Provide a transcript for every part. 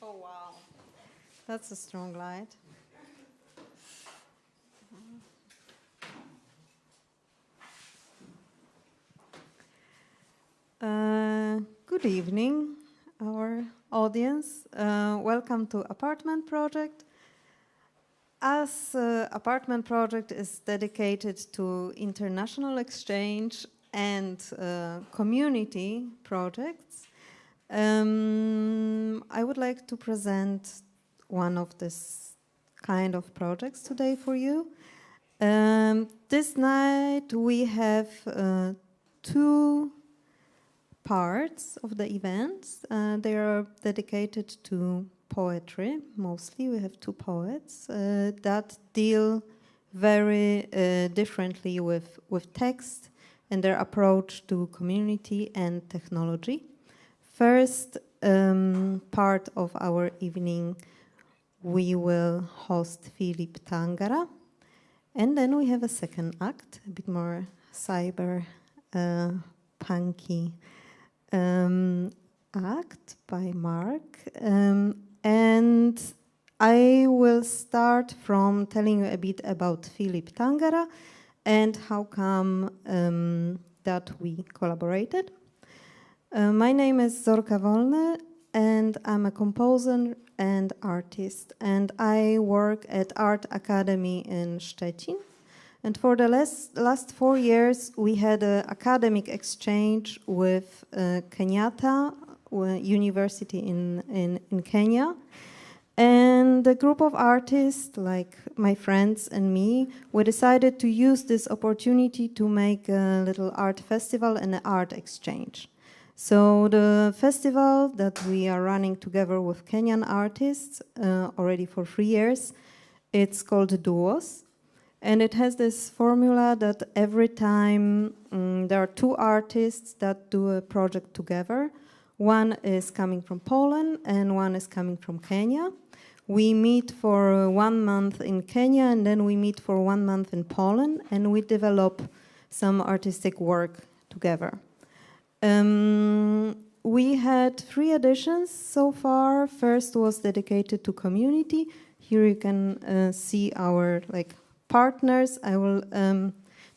Oh, wow. That's a strong light. Good evening, our audience. Welcome to Apartment Project. As Apartment Project is dedicated to international exchange and community projects, I would like to present one of this kind of projects today for you. This night we have two parts of the events. They are dedicated to poetry, mostly. We have two poets that deal very differently with text and their approach to community and technology. First part of our evening, we will host Philip Tangara. And then we have a second act, a bit more cyber punky act by Mark. And I will start from telling you a bit about Philip Tangara and how come that we collaborated. My name is Zorka Wollny, and I'm a composer and artist, and I work at Art Academy in Szczecin. And for the last 4 years, we had an academic exchange with Kenyatta University in Kenya. And a group of artists, like my friends and me, we decided to use this opportunity to make a little art festival and an art exchange. So the festival that we are running together with Kenyan artists already for 3 years, it's called Duos. And it has this formula that every time there are two artists that do a project together. One is coming from Poland and one is coming from Kenya. We meet for 1 month in Kenya and then we meet for 1 month in Poland and we develop some artistic work together. We had 3 editions so far. First was dedicated to community. Here you can see our partners. I will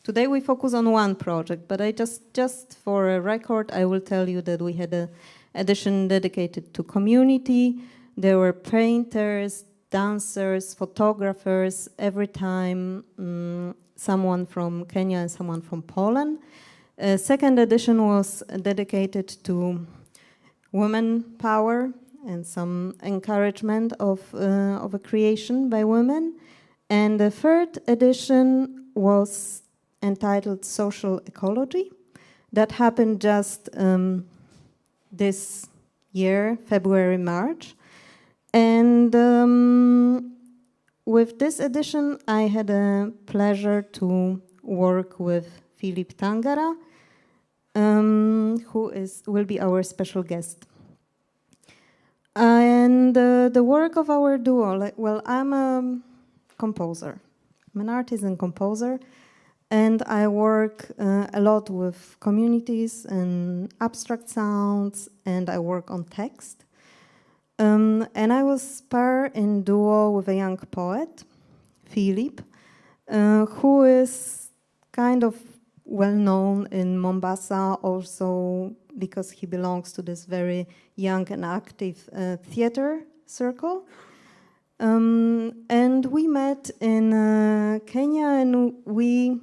today we focus on one project, but I just for a record I will tell you that we had an edition dedicated to community. There were painters, dancers, photographers. Every time someone from Kenya and someone from Poland. Second edition was dedicated to women power and some encouragement of a creation by women. And the third edition was entitled Social Ecology. That happened just this year, February, March. And with this edition, I had a pleasure to work with Philip Tangara, who will be our special guest. And the work of our duo, I'm a composer. I'm an artist and composer, and I work a lot with communities and abstract sounds, and I work on text. And I was paired in duo with a young poet, Philip, who is kind of well known in Mombasa also because he belongs to this very young and active theater circle. And we met in Kenya and we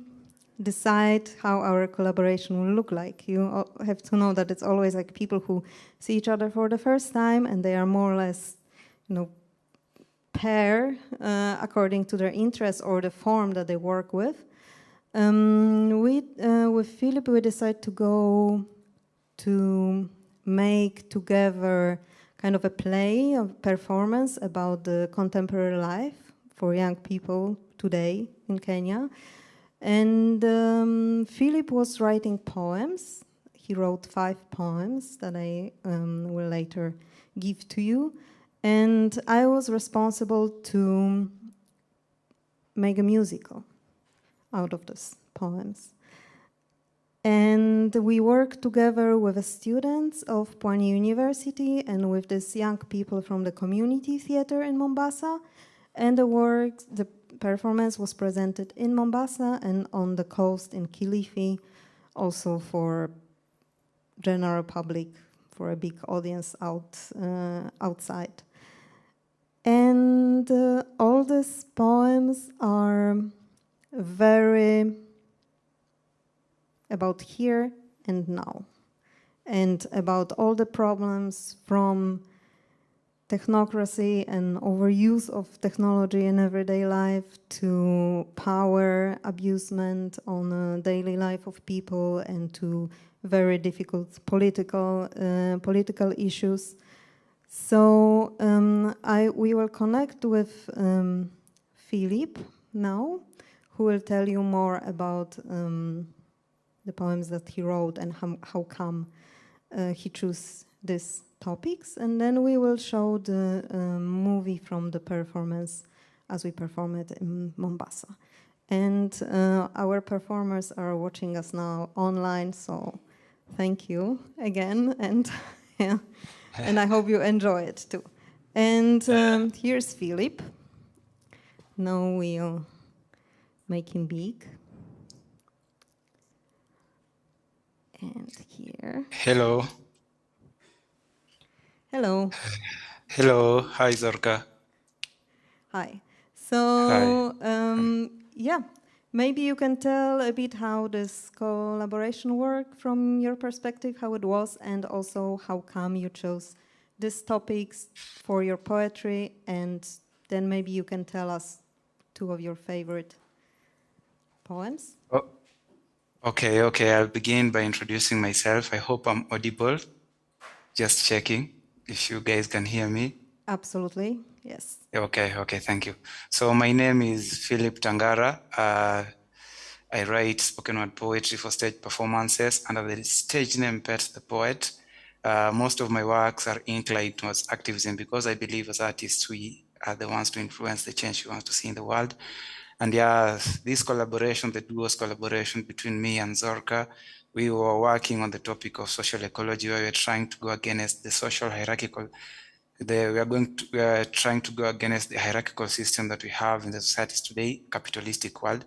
decide how our collaboration will look like. You have to know that it's always like people who see each other for the first time and they are more or less, pair according to their interests or the form that they work with. With Philip, we decided to go to make together kind of a play, a performance about the contemporary life for young people today in Kenya. And Philip was writing poems. He wrote 5 poems that I will later give to you. And I was responsible to make a musical out of those poems. And we work together with the students of Pwani University and with these young people from the community theater in Mombasa. And the performance was presented in Mombasa and on the coast in Kilifi, also for general public, for a big audience outside. And all these poems are very about here and now, and about all the problems from technocracy and overuse of technology in everyday life to power abusement on a daily life of people and to very difficult political issues. So we will connect with Philip now, who will tell you more about the poems that he wrote and how come he chose these topics. And then we will show the movie from the performance as we perform it in Mombasa. And our performers are watching us now online, so thank you again. And yeah, and I hope you enjoy it too. And here's Philip. Now we'll make him big. And here. Hello. Hello. Hello. Hi, Zorka. Hi. So, yeah, maybe you can tell a bit how this collaboration worked from your perspective, how it was, and also how come you chose these topics for your poetry, and then maybe you can tell us two of your favorite poems. Oh, okay. I'll begin by introducing myself. I hope I'm audible. Just checking if you guys can hear me. Absolutely, yes. Okay, thank you. So my name is Philip Tangara. I write spoken word poetry for stage performances under the stage name Pet the Poet. Most of my works are inclined towards activism because I believe as artists we are the ones to influence the change we want to see in the world. And yeah, this collaboration, the duo's collaboration between me and Zorka, we were working on the topic of social ecology where we're trying to go against the social hierarchical. We are trying to go against the hierarchical system that we have in the societies today, capitalistic world.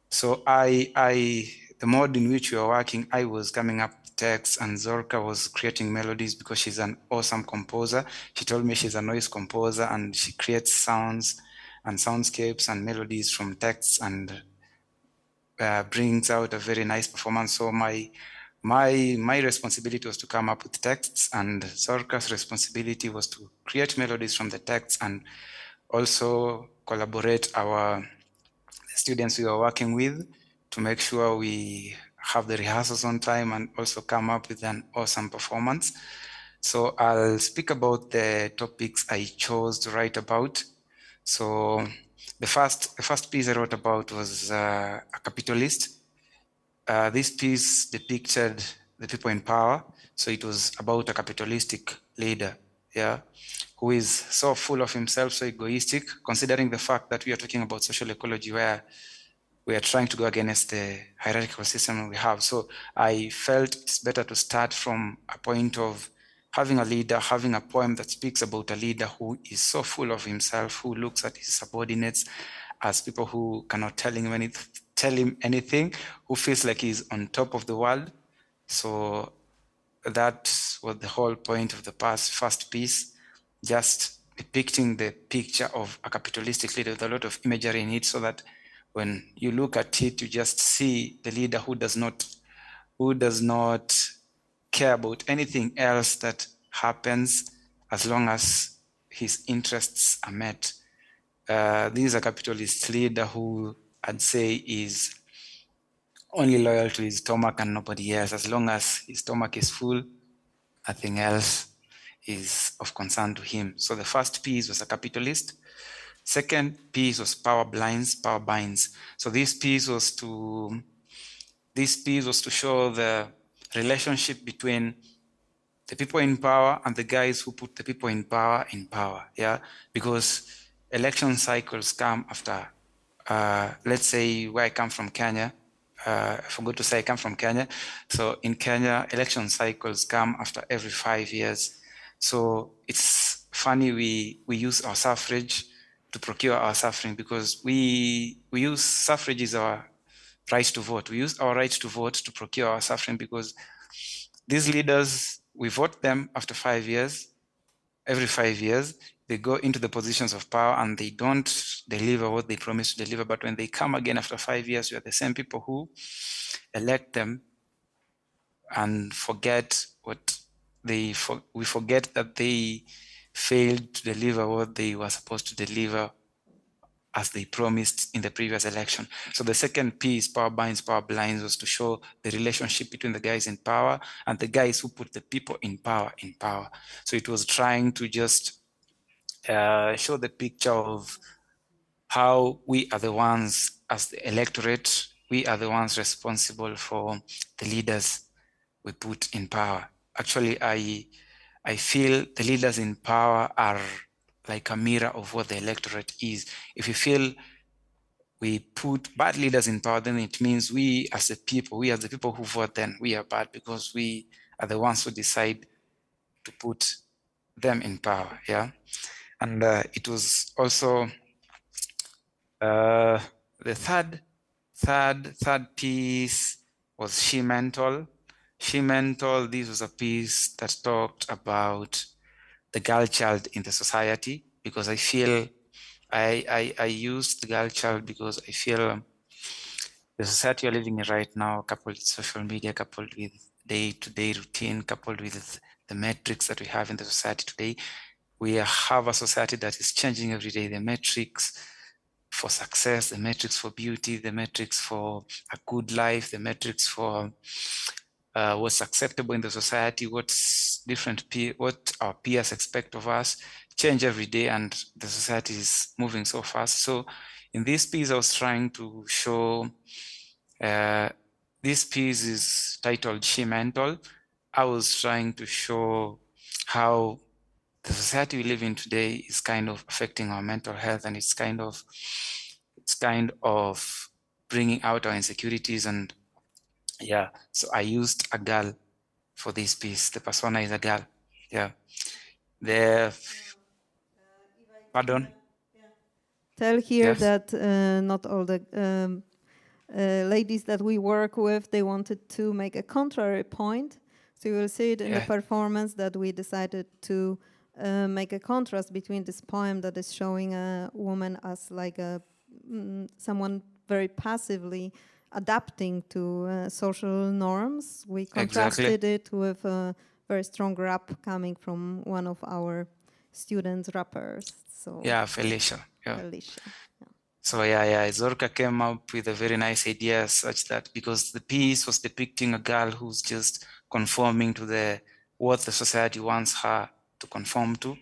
So the mode in which we were working, I was coming up with texts and Zorka was creating melodies because she's an awesome composer. She told me she's a noise composer and she creates sounds and soundscapes and melodies from texts and brings out a very nice performance. So my responsibility was to come up with texts, and Zorka's responsibility was to create melodies from the texts and also collaborate our students we were working with to make sure we have the rehearsals on time and also come up with an awesome performance. So I'll speak about the topics I chose to write about. So the first piece I wrote about was a capitalist. This piece depicted the people in power. So it was about a capitalistic leader, who is so full of himself, so egoistic, considering the fact that we are talking about social ecology where we are trying to go against the hierarchical system we have. So I felt it's better to start from a point of having a leader, having a poem that speaks about a leader who is so full of himself, who looks at his subordinates as people who cannot tell him anything, who feels like he's on top of the world. So that was the whole point of the first piece, just depicting the picture of a capitalistic leader with a lot of imagery in it, so that when you look at it, you just see the leader who does not care about anything else that happens as long as his interests are met. This is a capitalist leader who I'd say is only loyal to his stomach and nobody else. As long as his stomach is full, nothing else is of concern to him. So the first piece was a capitalist. Second piece was power binds. So this piece was to show the relationship between the people in power and the guys who put the people in power, because election cycles come after, let's say where I come from, Kenya, I forgot to say I come from Kenya. So in Kenya, election cycles come after every 5 years. So it's funny we use our suffrage to procure our suffering, because we use suffrage as our right to vote. We use our right to vote to procure our suffering, because these leaders, we vote them after 5 years. Every 5 years, they go into the positions of power and they don't deliver what they promised to deliver. But when they come again after 5 years, we are the same people who elect them and forget what we forget that they failed to deliver what they were supposed to deliver as they promised in the previous election. So the second piece, Power Binds, Power Blinds, was to show the relationship between the guys in power and the guys who put the people in power in power. So it was trying to just show the picture of how we are the ones, as the electorate, we are the ones responsible for the leaders we put in power. Actually, I feel the leaders in power are like a mirror of what the electorate is. If you feel we put bad leaders in power, then it means we as the people who vote, then we are bad, because we are the ones who decide to put them in power. Yeah. And it was also the third piece was She Mental. She Mental, this was a piece that talked about the girl child in the society, because I feel I used the girl child because I feel the society you're living in right now, coupled with social media, coupled with day-to-day routine, coupled with the metrics that we have in the society today, we have a society that is changing every day. The metrics for success, the metrics for beauty, the metrics for a good life, the metrics for what's acceptable in the society, what our peers expect of us, change every day, and the society is moving so fast. So in this piece, I was trying to show, this piece is titled She Mental. I was trying to show how the society we live in today is kind of affecting our mental health, and it's kind of bringing out our insecurities. And yeah, so I used a girl for this piece. The persona is a girl. Yeah. Pardon? Tell here Yes. that not all the ladies that we work with, they wanted to make a contrary point. So you will see it in the performance that we decided to make a contrast between this poem that is showing a woman as like someone very passively adapting to social norms. We contrasted it with a very strong rap coming from one of our students rappers. So yeah, Felicia. Yeah. Felicia. So yeah, Zorka came up with a very nice idea, such that because the piece was depicting a girl who's just conforming to what the society wants her to conform to.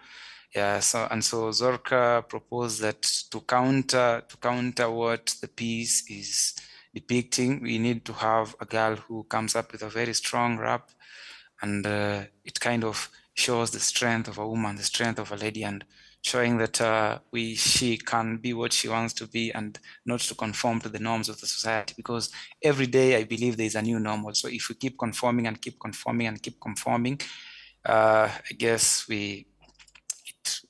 Yeah, so Zorka proposed that to counter what the piece is depicting, we need to have a girl who comes up with a very strong rap, and it kind of shows the strength of a woman, the strength of a lady, and showing that she can be what she wants to be and not to conform to the norms of the society, because every day I believe there is a new normal. So if we keep conforming and keep conforming and keep conforming, I guess it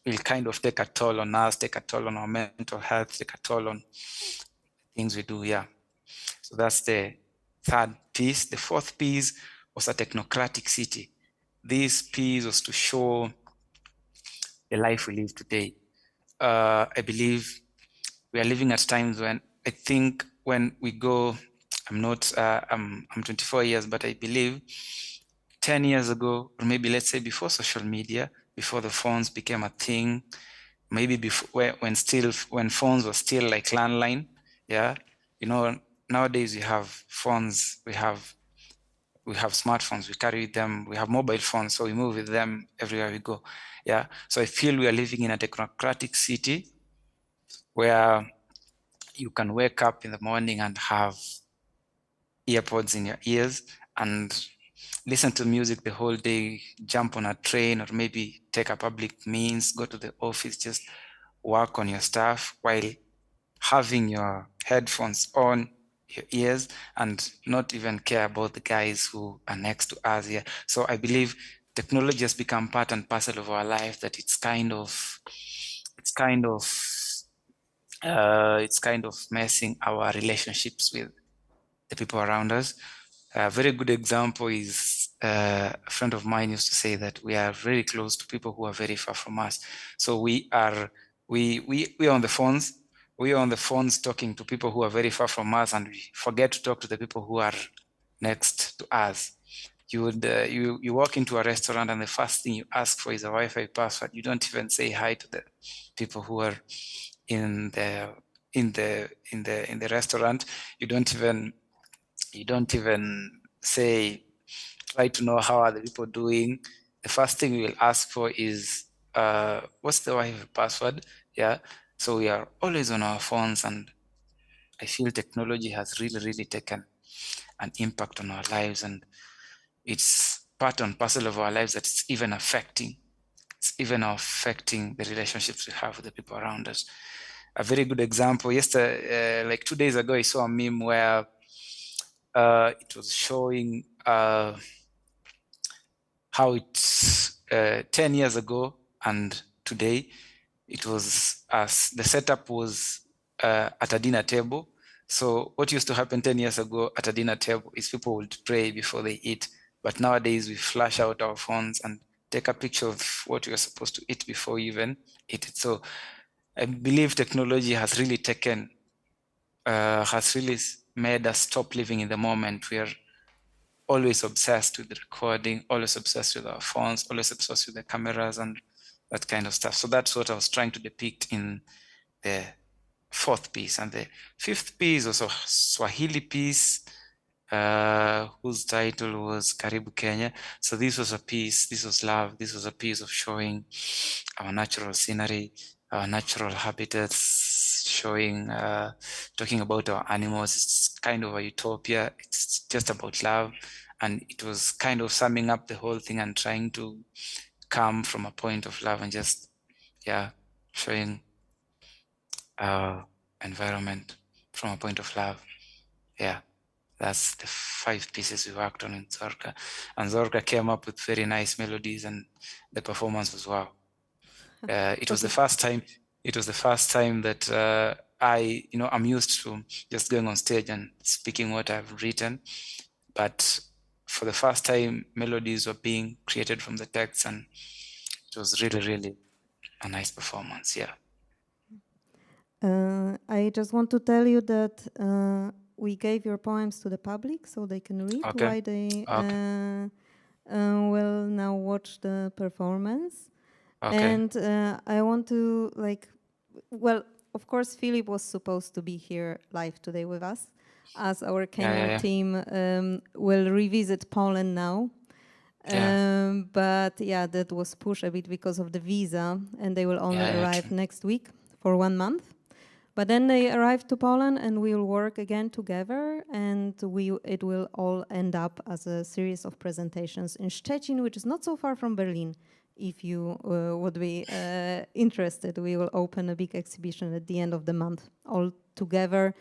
will kind of take a toll on us, take a toll on our mental health, take a toll on things we do. Yeah. So that's the third piece. The fourth piece was a Technocratic City. This piece was to show the life we live today. I believe we are living at times when I think when we go, I'm 24 years, but I believe 10 years ago, or maybe let's say before social media, before the phones became a thing, maybe before when phones were still like landline. Yeah. Nowadays we have phones, we have smartphones, we carry them, we have mobile phones, so we move with them everywhere we go. Yeah. So I feel we are living in a technocratic city where you can wake up in the morning and have earpods in your ears and listen to music the whole day, jump on a train, or maybe take a public means, go to the office, just work on your stuff while having your headphones on, your ears and not even care about the guys who are next to us here. So I believe technology has become part and parcel of our life, that it's kind of messing our relationships with the people around us. A very good example is a friend of mine used to say that we are very close to people who are very far from us. So we are on the phones. We are on the phones talking to people who are very far from us, and we forget to talk to the people who are next to us. You would you walk into a restaurant and the first thing you ask for is a Wi-Fi password. You don't even say hi to the people who are in the restaurant. You don't even say, try to know how are the people doing. The first thing we will ask for is what's the Wi-Fi password? Yeah. So we are always on our phones, and I feel technology has really taken an impact on our lives, and it's part and parcel of our lives that it's even affecting the relationships we have with the people around us. A very good example, yesterday, like 2 days ago, I saw a meme where it was showing how it's 10 years ago and today. It was as the setup was at a dinner table. So what used to happen 10 years ago at a dinner table is people would pray before they eat. But nowadays we flash out our phones and take a picture of what we are supposed to eat before we even eat it. So I believe technology has really made us stop living in the moment. We are always obsessed with the recording, always obsessed with our phones, always obsessed with the cameras and that kind of stuff. So that's what I was trying to depict in the fourth piece. And the fifth piece was a Swahili piece, whose title was Karibu Kenya. So this was love. This was a piece of showing our natural scenery, our natural habitats, showing, talking about our animals. It's kind of a utopia. It's just about love. And it was kind of summing up the whole thing and trying to come from a point of love and just, showing our environment from a point of love. Yeah, that's the 5 pieces we worked on in Zorka. And Zorka came up with very nice melodies, and the performance was wow. It was the first time that I'm used to just going on stage and speaking what I've written. But for the first time, melodies were being created from the text, and it was really a nice performance. Yeah. I just want to tell you that we gave your poems to the public so they can read why they will now watch the performance. Okay. And I want to of course, Philip was supposed to be here live today with us, as our Kenyan team will revisit Poland now. But that was pushed a bit because of the visa, and they will only arrive next week for 1 month. But then they arrive to Poland, and we will work again together, and it will all end up as a series of presentations in Szczecin, which is not so far from Berlin. If you would be interested, we will open a big exhibition at the end of the month, all together,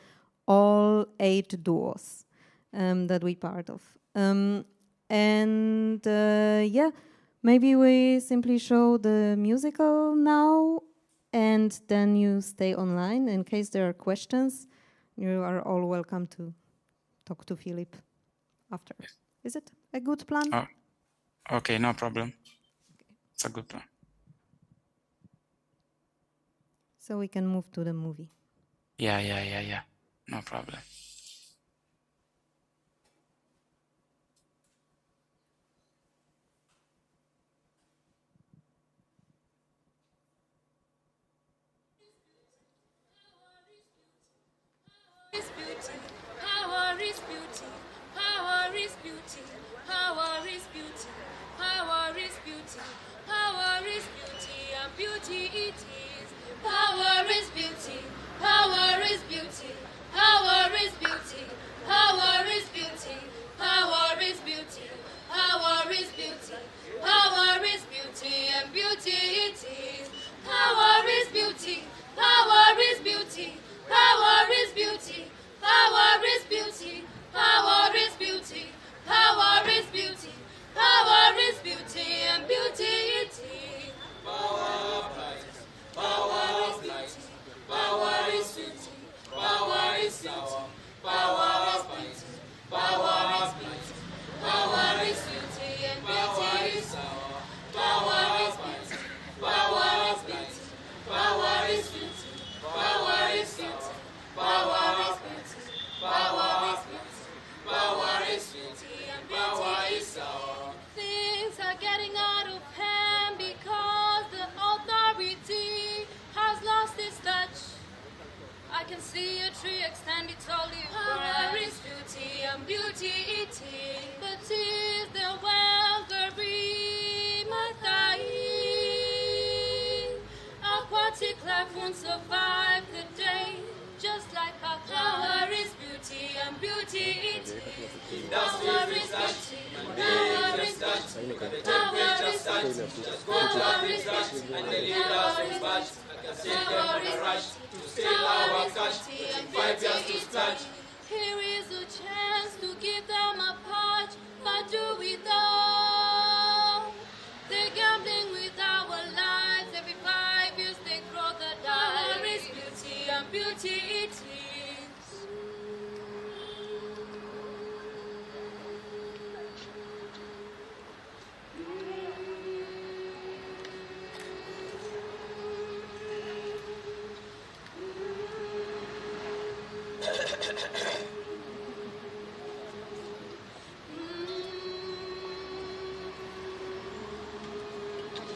all 8 duos that we part of. Maybe we simply show the musical now, and then you stay online. In case there are questions, you are all welcome to talk to Philip after. Is it a good plan? Oh, okay, no problem. It's a good plan. So we can move to the movie. Yeah. No problem. Power is beauty. Power is beauty. Power is beauty. Power is beauty. Power is beauty. And beauty it is. Power is beauty. Power is beauty. Power is beauty. Power is beauty. Power is beauty. Power is beauty. Power is beauty. And beauty it is. Power is beauty. Power is beauty. Power is beauty. Power is beauty. can see a tree extend its olive branch. Power is beauty, and beauty it is. But is the welgary matai? Aquatic life won't survive the day. Just like our power is beauty, and beauty it is. Power is beauty, power is beauty, power is beauty, power is beauty, and the leaders will march. Power is rush to steal our cash in 5 years to start. Here is a chance to give them a patch, but do we though? They're gambling with our lives. Every 5 years they throw the dice. Power is beauty, and beauty it is.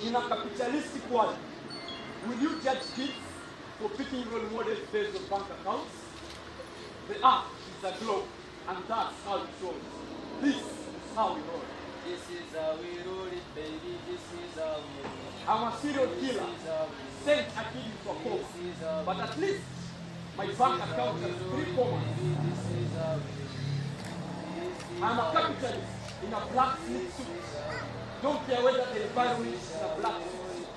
In a capitalistic world, will you judge kids for picking role models based on bank accounts? The earth is a globe, and that's how it rolls. This is how we roll. This is how we roll it, baby. This is how we roll it. I'm a serial killer, sent a kid into a coma, but at least my bank account has 3 commas. I'm a capitalist in a black silk suit. Don't care whether the environment is in a black suit.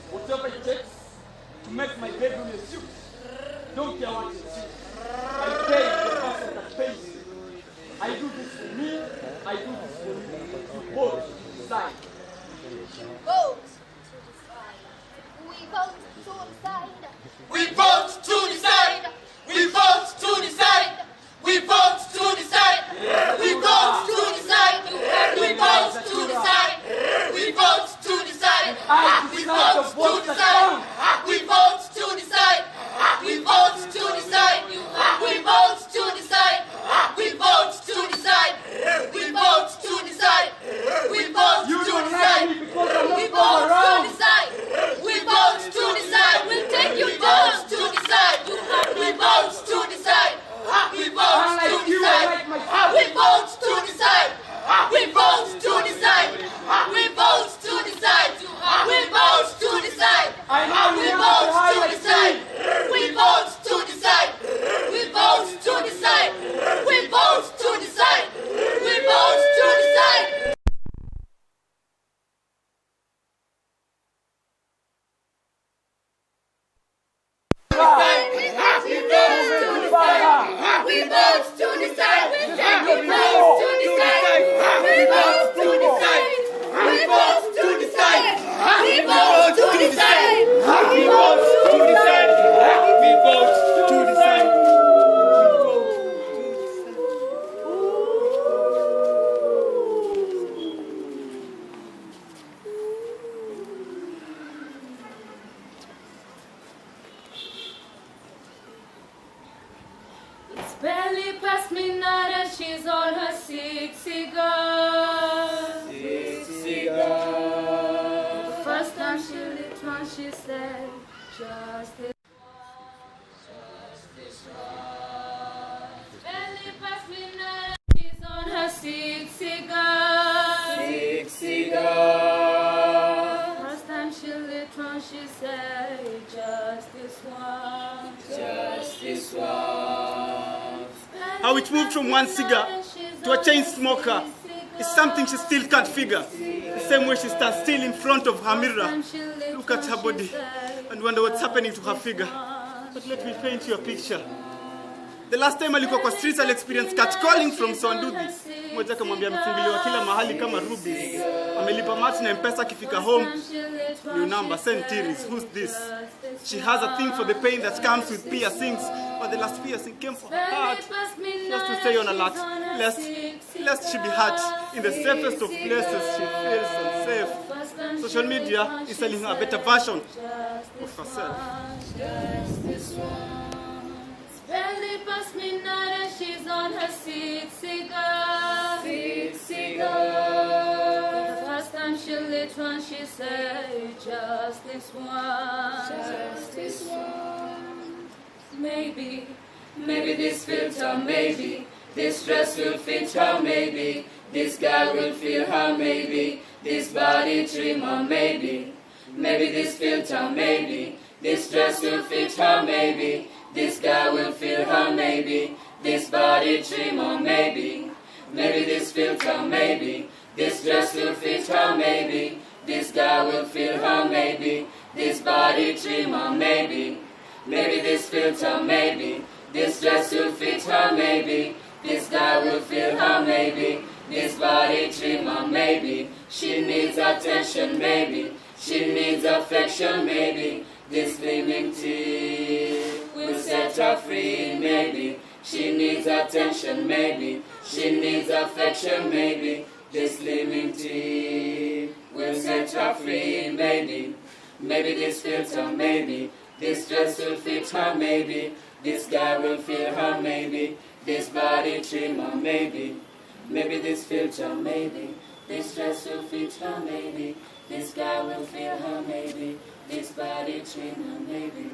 Whatever it takes to make my bedroom a suit. Don't care what it is. I pay the person that pays me. I do this for me, I do this for you. You both decide. Vote to decide. We vote to decide. We vote to decide. We vote to decide. We vote to decide. We vote to decide. We vote to decide. We vote to decide. We vote to decide. We vote to decide. We vote to decide. We vote to decide. We vote to decide. We vote to decide. We vote to decide. We vote to decide. We'll take your votes to decide. We vote to decide. We vote to decide. We vote to decide. We vote to decide. We vote to decide. We vote to decide. We vote to decide. We vote to decide. We vote to decide. We vote to decide. We vote to decide. We vote to decide. We vote to decide. We vote to decide. We vote to decide. We vote to decide. We vote to decide. We vote to decide. It's barely past midnight and she's on her 6th cigar. The first time she lit one, she said, just this one. Barely past midnight and she's on her 6th cigar. First time she lit one, she said, just this one. Just this one. How it moved from one cigar to a chain smoker is something she still can't figure. The same way she stands still in front of her mirror, look at her body and wonder what's happening to her figure. But let me paint you a picture. The last time alikuwa kwa streets ali experience catcalling from Swanduthi. Mmoja akamwambia amefungiliwa kila mahali kama rubies. Amelipa mat na M-Pesa akifika home. New number, send Tiris, who's this? She has a thing for the pain that comes with piercings, but the last piercing came for her heart. She has to stay on alert, lest she be hurt. In the safest of places, she feels unsafe. Social media is selling her a better version of herself. Barely past midnight and she's on her 6th cigar. The first time she lit one, she said, just this one. Just this one. maybe, maybe this filter, maybe, this dress will fit her, maybe, this guy will feel her, maybe, this body trimmer, maybe, maybe this filter, maybe, this dress will fit her, maybe, this guy will feel her, maybe, this body trimmer, maybe, maybe this filter, maybe, this dress will fit her, maybe, this guy will feel her, maybe, this body trimmer, maybe, maybe this filter, maybe, this dress will fit her, maybe, this guy will feel her, maybe, this body trimmer, maybe, she needs attention, maybe, she needs affection, maybe, this gleaming teeth will set her free, maybe, she needs attention, maybe, she needs affection, maybe, this gleaming teeth will set her free, maybe, maybe this filter, maybe, this dress will fit her, maybe, this guy will feel her, maybe, this body trimmer, maybe, maybe this filter, maybe, this dress will fit her, maybe, this guy will feel her, maybe, this body trimmer, maybe,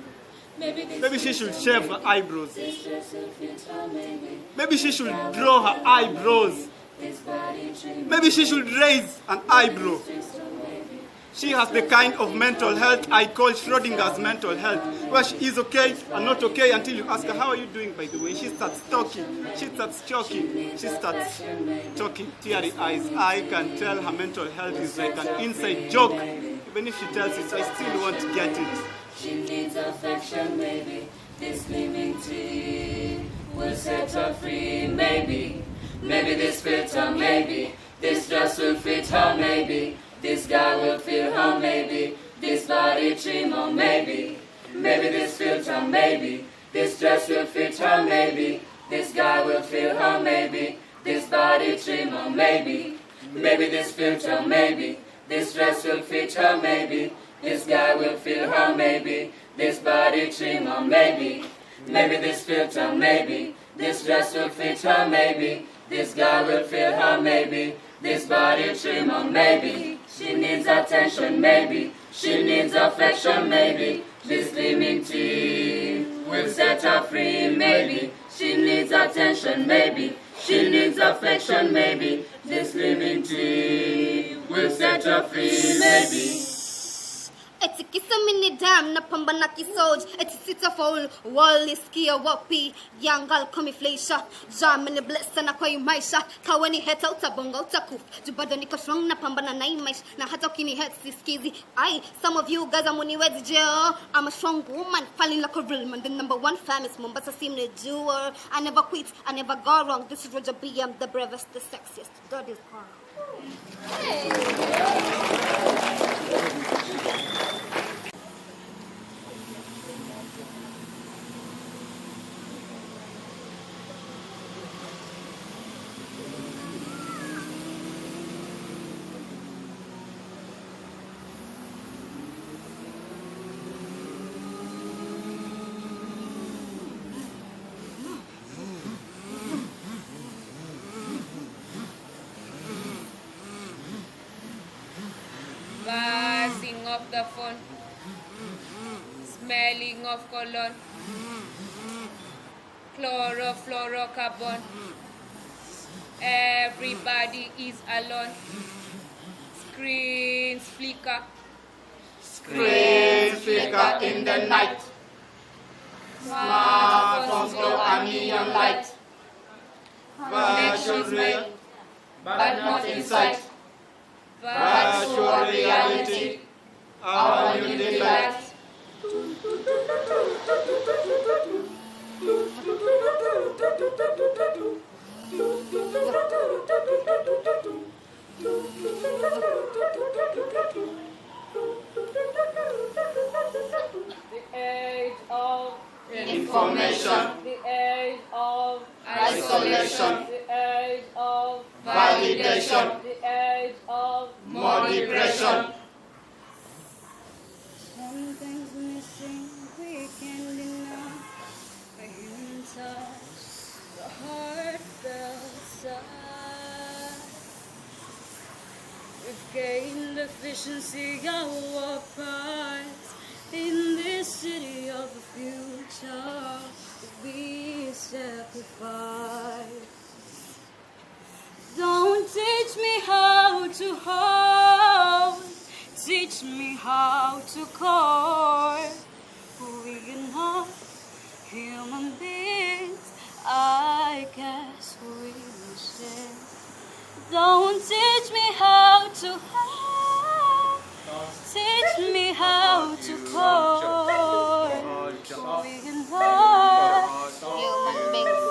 Maybe she should shave her eyebrows. this dress will fit her, maybe, Maybe she should draw her eyebrows. this body trimmer, Maybe she should raise an eyebrow. She has the kind of mental health I call Schrodinger's mental health, where she is okay and not okay until you ask her, how are you doing, by the way? She starts talking, she starts choking, she starts talking, teary eyes. I can tell her mental health is like an inside joke. Even if she tells it, I still won't get it. she needs affection, maybe, this gleaming teeth will set her free, maybe, maybe this filter, maybe, this dress will fit her, maybe, this guy will feel her, maybe, this body trimmer, maybe, maybe this filter, maybe, this dress will fit her, maybe, this guy will feel her, maybe, this body trimmer, maybe, maybe this filter, maybe, this dress will fit her, maybe, this guy will feel her, maybe, this body trimmer, maybe, maybe this filter, maybe, this dress will fit her, maybe, this guy will feel her, maybe, this body trimmer, maybe, she needs attention, maybe, she needs affection, maybe, this gleaming teeth will set her free, maybe, she needs attention, maybe, she needs affection, maybe, this gleaming teeth will set her free, maybe. Eti kisa mini dam na pambana kisoj. Eti sita foul Wollny skia wapi yangal komi fleisha. Jamini blessa na kwa maisha. Kaweni heta utabonga utakuf. Jubado niko strong na pambana na imaish. Na hata ukini het siskizi. Aye, some of you guys are money-wedi jail. I'm a strong woman, falling like a real man. The number one famous Mombasa seem to do her. I never quit, I never go wrong. This is Roger B, I'm the bravest, the sexiest. God is hard. Buzzing of the phone, smelling of cologne, chlorofluorocarbon. Everybody is alone. Screens flicker. Screens flicker in the night. Smartphones glow a neon light. Virtual real, but not in sight. Virtual reality, our new delight. The age of Information, the age of isolation, the age of validation, the age of more depression. Something's missing, we can't deny. A human touch, the heartfelt sigh. We've gained efficiency, our prize in this city of the future. things I guess we will share. Don't teach me how to have, teach me how to pour. We can love Human beings.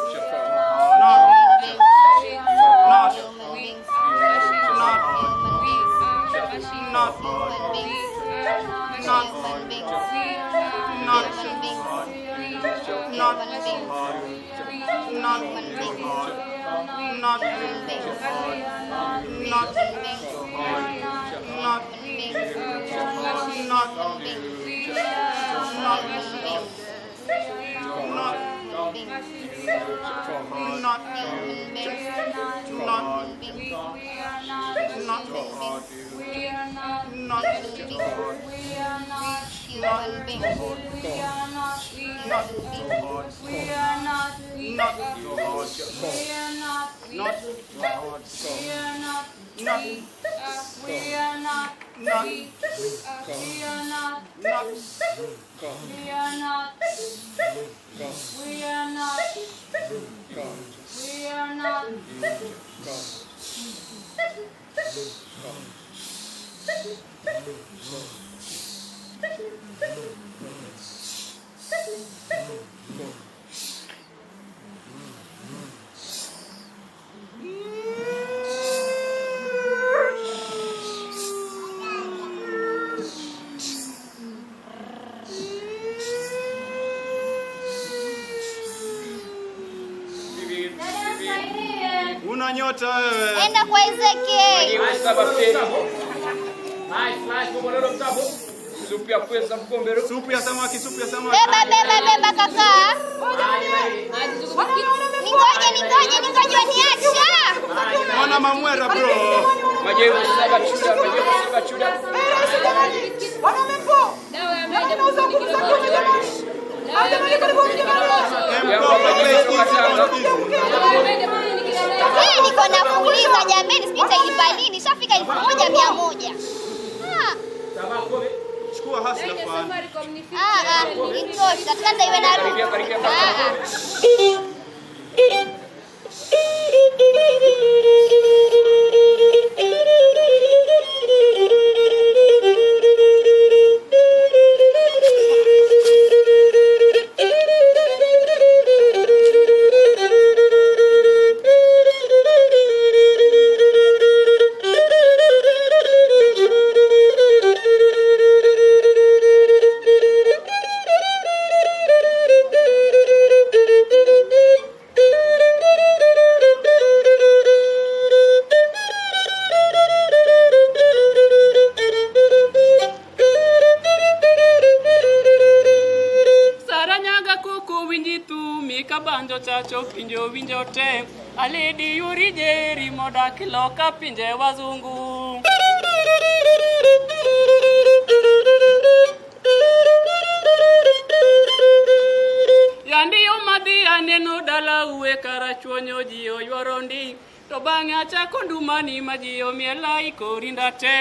Una nyota wewe. Enda kwa Ezekiel. Supu ya samaki. Beba kaka. Ningoje niacha. Mwana mamwera bro. Majengo saba chuda. Niko nafuuliza jameni, sipita ilipalini, shafika 1100. Chukua hasla fan. Itosha, nataka iwe na chacho pinjo winjo te aledi yuri jeri modak loka pinje wazungu yandi yomadi aneno dala uwe karachuonyo ji oyorondi to bang'e achako ndumani ma ji omiela ikorinda te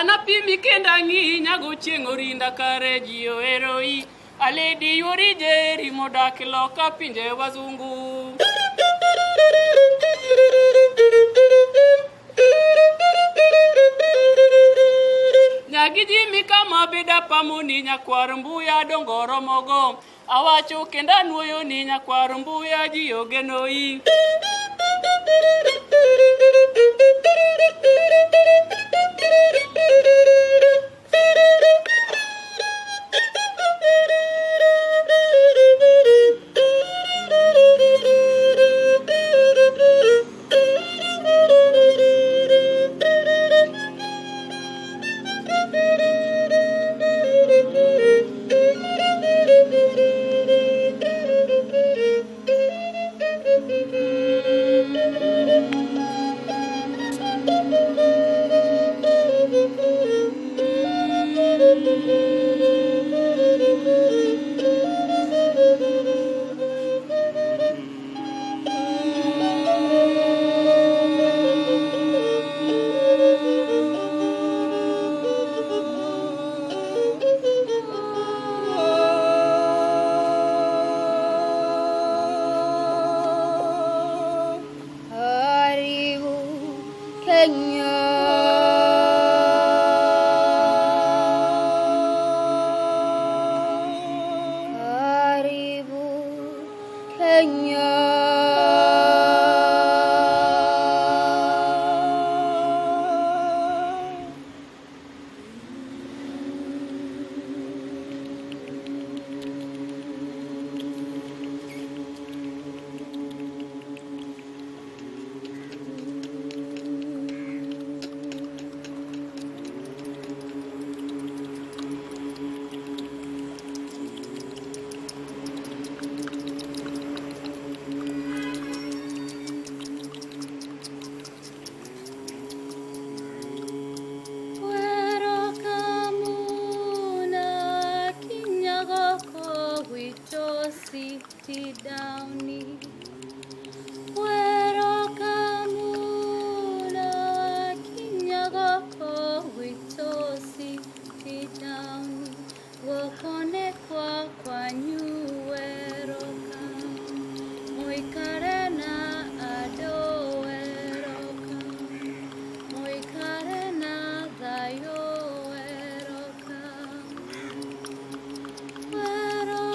sana pimi kenda ng'inya go chieng' orinda kare ji oheroi aledi yori jeri modak loka pinje wazungu nyagi jimi kama beda pamuni nyakwar mbuya dongoro mogo awacho kenda nuoyo ni nyakwar mbuya ji ogenoi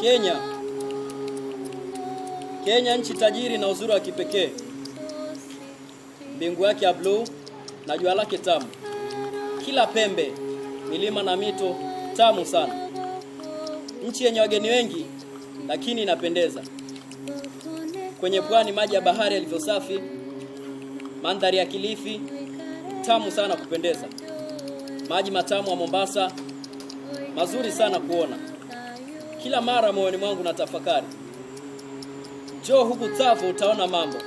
Kenya nchi tajiri na uzuri wa kipekee. Mbingu yake ya blue na jua lake tamu. Kila pembe, milima na mito tamu sana. Nchi yenye wageni wengi lakini inapendeza. Kwenye pwani maji ya bahari yalivyo safi. Mandhari ya Kilifi tamu sana kupendeza. Maji matamu wa Mombasa mazuri sana kuona. Kila mara moyoni mwangu natafakari. Njoo huku Tsavo utaona mambo.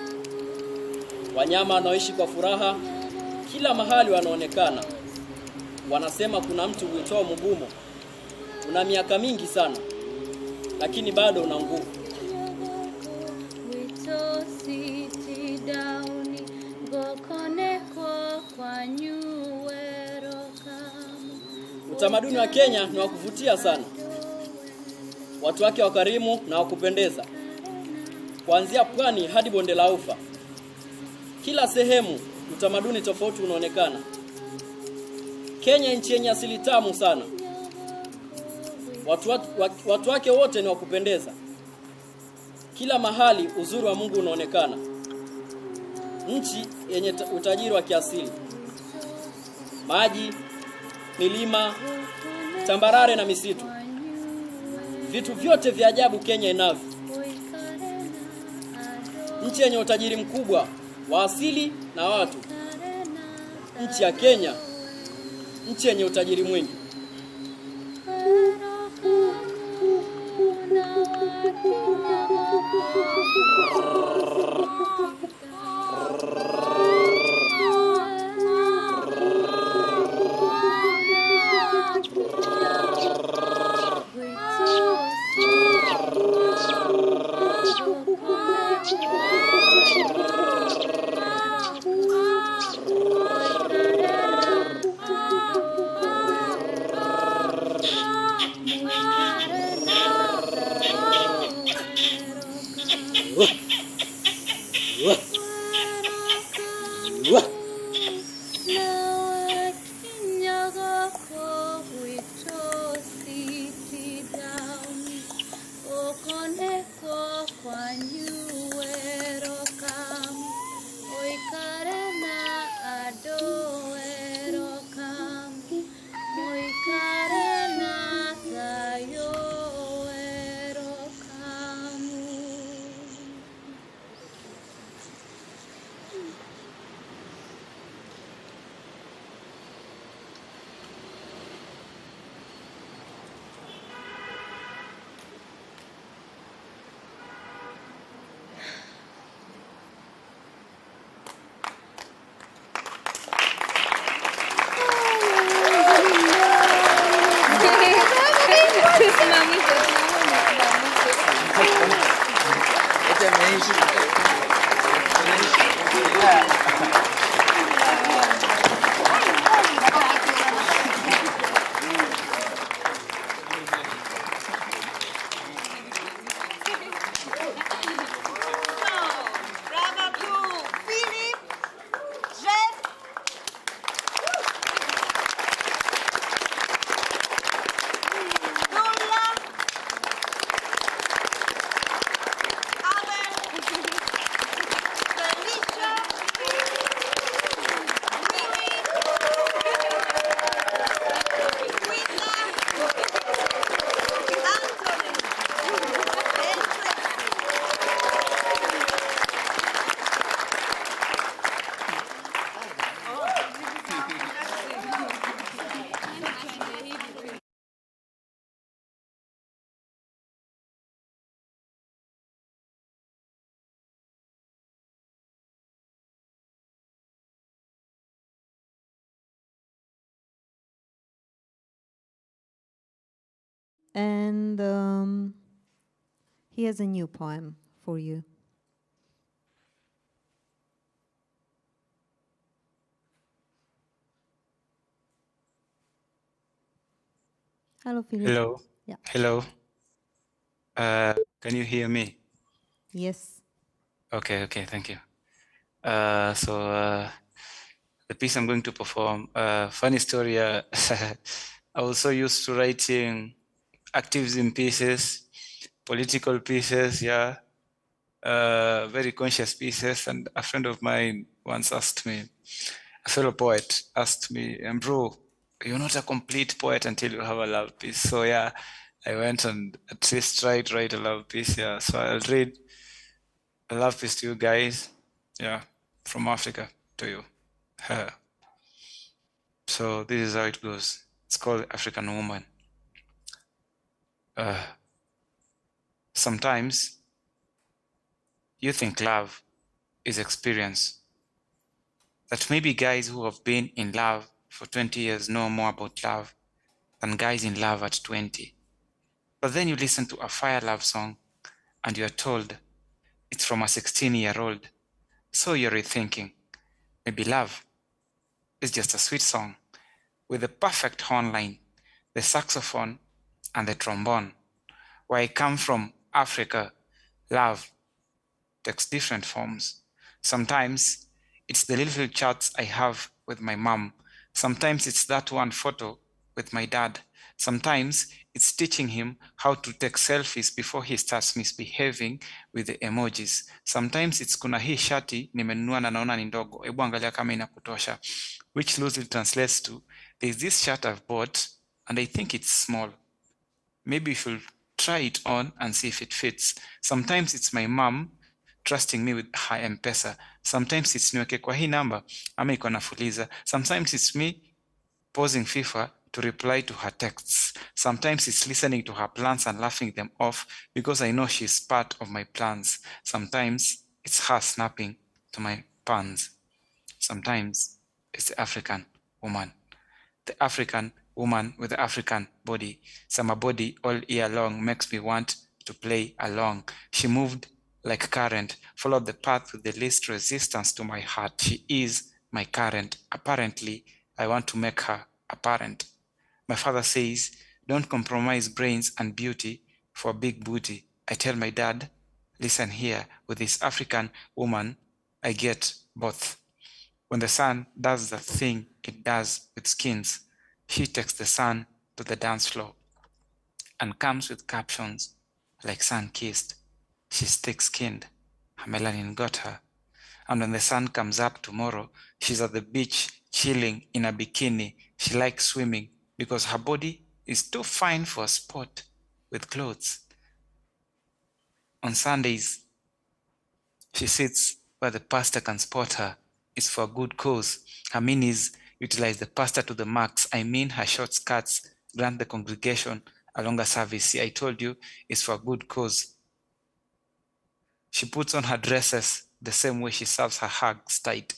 Wanyama wanaoishi kwa furaha kila mahali wanaonekana. Wanasema kuna mtu huitwa Mugumo. Una miaka mingi sana lakini bado una nguvu. Utamaduni wa Kenya ni wa kuvutia sana. Watu wake wakarimu na wakupendeza. Kuanzia pwani hadi bonde la Ufa. Kila sehemu utamaduni tofauti unaonekana. Kenya nchi yenye asili tamu sana. Watu wake wote ni wakupendeza. Kila mahali uzuri wa Mungu unaonekana. Nchi yenye utajiri wa kiasili. Maji, milima, tambarare na misitu. Vitu vyote vya ajabu Kenya inavyo. Nchi yenye utajiri mkubwa wa asili na watu. Nchi ya Kenya, nchi yenye utajiri mwingi. And he has a new poem for you. Hello, Philip. Hello. Yeah. Hello. Can you hear me? Yes. Okay, thank you. The piece I'm going to perform, funny story, I was so used to writing activism pieces political pieces, yeah, very conscious pieces. And a friend of mine once asked me, a fellow poet asked me, and bro, you're not a complete poet until you have a love piece. So yeah, I went and at least tried to write a love piece. Yeah, so I'll read a love piece to you guys. Yeah, from Africa to you. So this is how it goes. It's called African Woman. Sometimes you think love is experience. That maybe guys who have been in love for 20 years know more about love than guys in love at 20. But then you listen to a fire love song and you are told it's from a 16-year-old. So you're rethinking, maybe love is just a sweet song with the perfect horn line, the saxophone and the trombone. Where I come from, Africa, love takes different forms. Sometimes it's the little chats I have with my mom. Sometimes it's that one photo with my dad. Sometimes it's teaching him how to take selfies before he starts misbehaving with the emojis. Sometimes it's kuna hii shati nimenunua na naona ni ndogo, hebu angalia kama inakutosha, which loosely translates to there's this shirt I've bought and I think it's small. Maybe you should try it on and see if it fits. Sometimes it's my mom trusting me with her M-Pesa. Sometimes it's niweke kwa hii number ama iko na fuliza. Sometimes it's me pausing FIFA to reply to her texts. Sometimes it's listening to her plans and laughing them off because I know she's part of my plans. Sometimes it's her snapping to my puns. Sometimes it's the African woman. The African woman with the African body. Summer body all year long makes me want to play along. She moved like current, followed the path with the least resistance to my heart. She is my current. Apparently, I want to make her apparent. My father says, don't compromise brains and beauty for a big booty. I tell my dad, listen here, with this African woman, I get both. When the sun does the thing it does with skins, she takes the sun to the dance floor and comes with captions like sun-kissed. She's thick-skinned. Her melanin got her. And when the sun comes up tomorrow, she's at the beach chilling in a bikini. She likes swimming because her body is too fine for a sport with clothes. On Sundays, she sits where the pastor can spot her. It's for a good cause. Her minis utilize the pastor to the max. I mean, her short skirts grant the congregation a longer service. See, I told you, it's for a good cause. She puts on her dresses the same way she serves her hugs tight.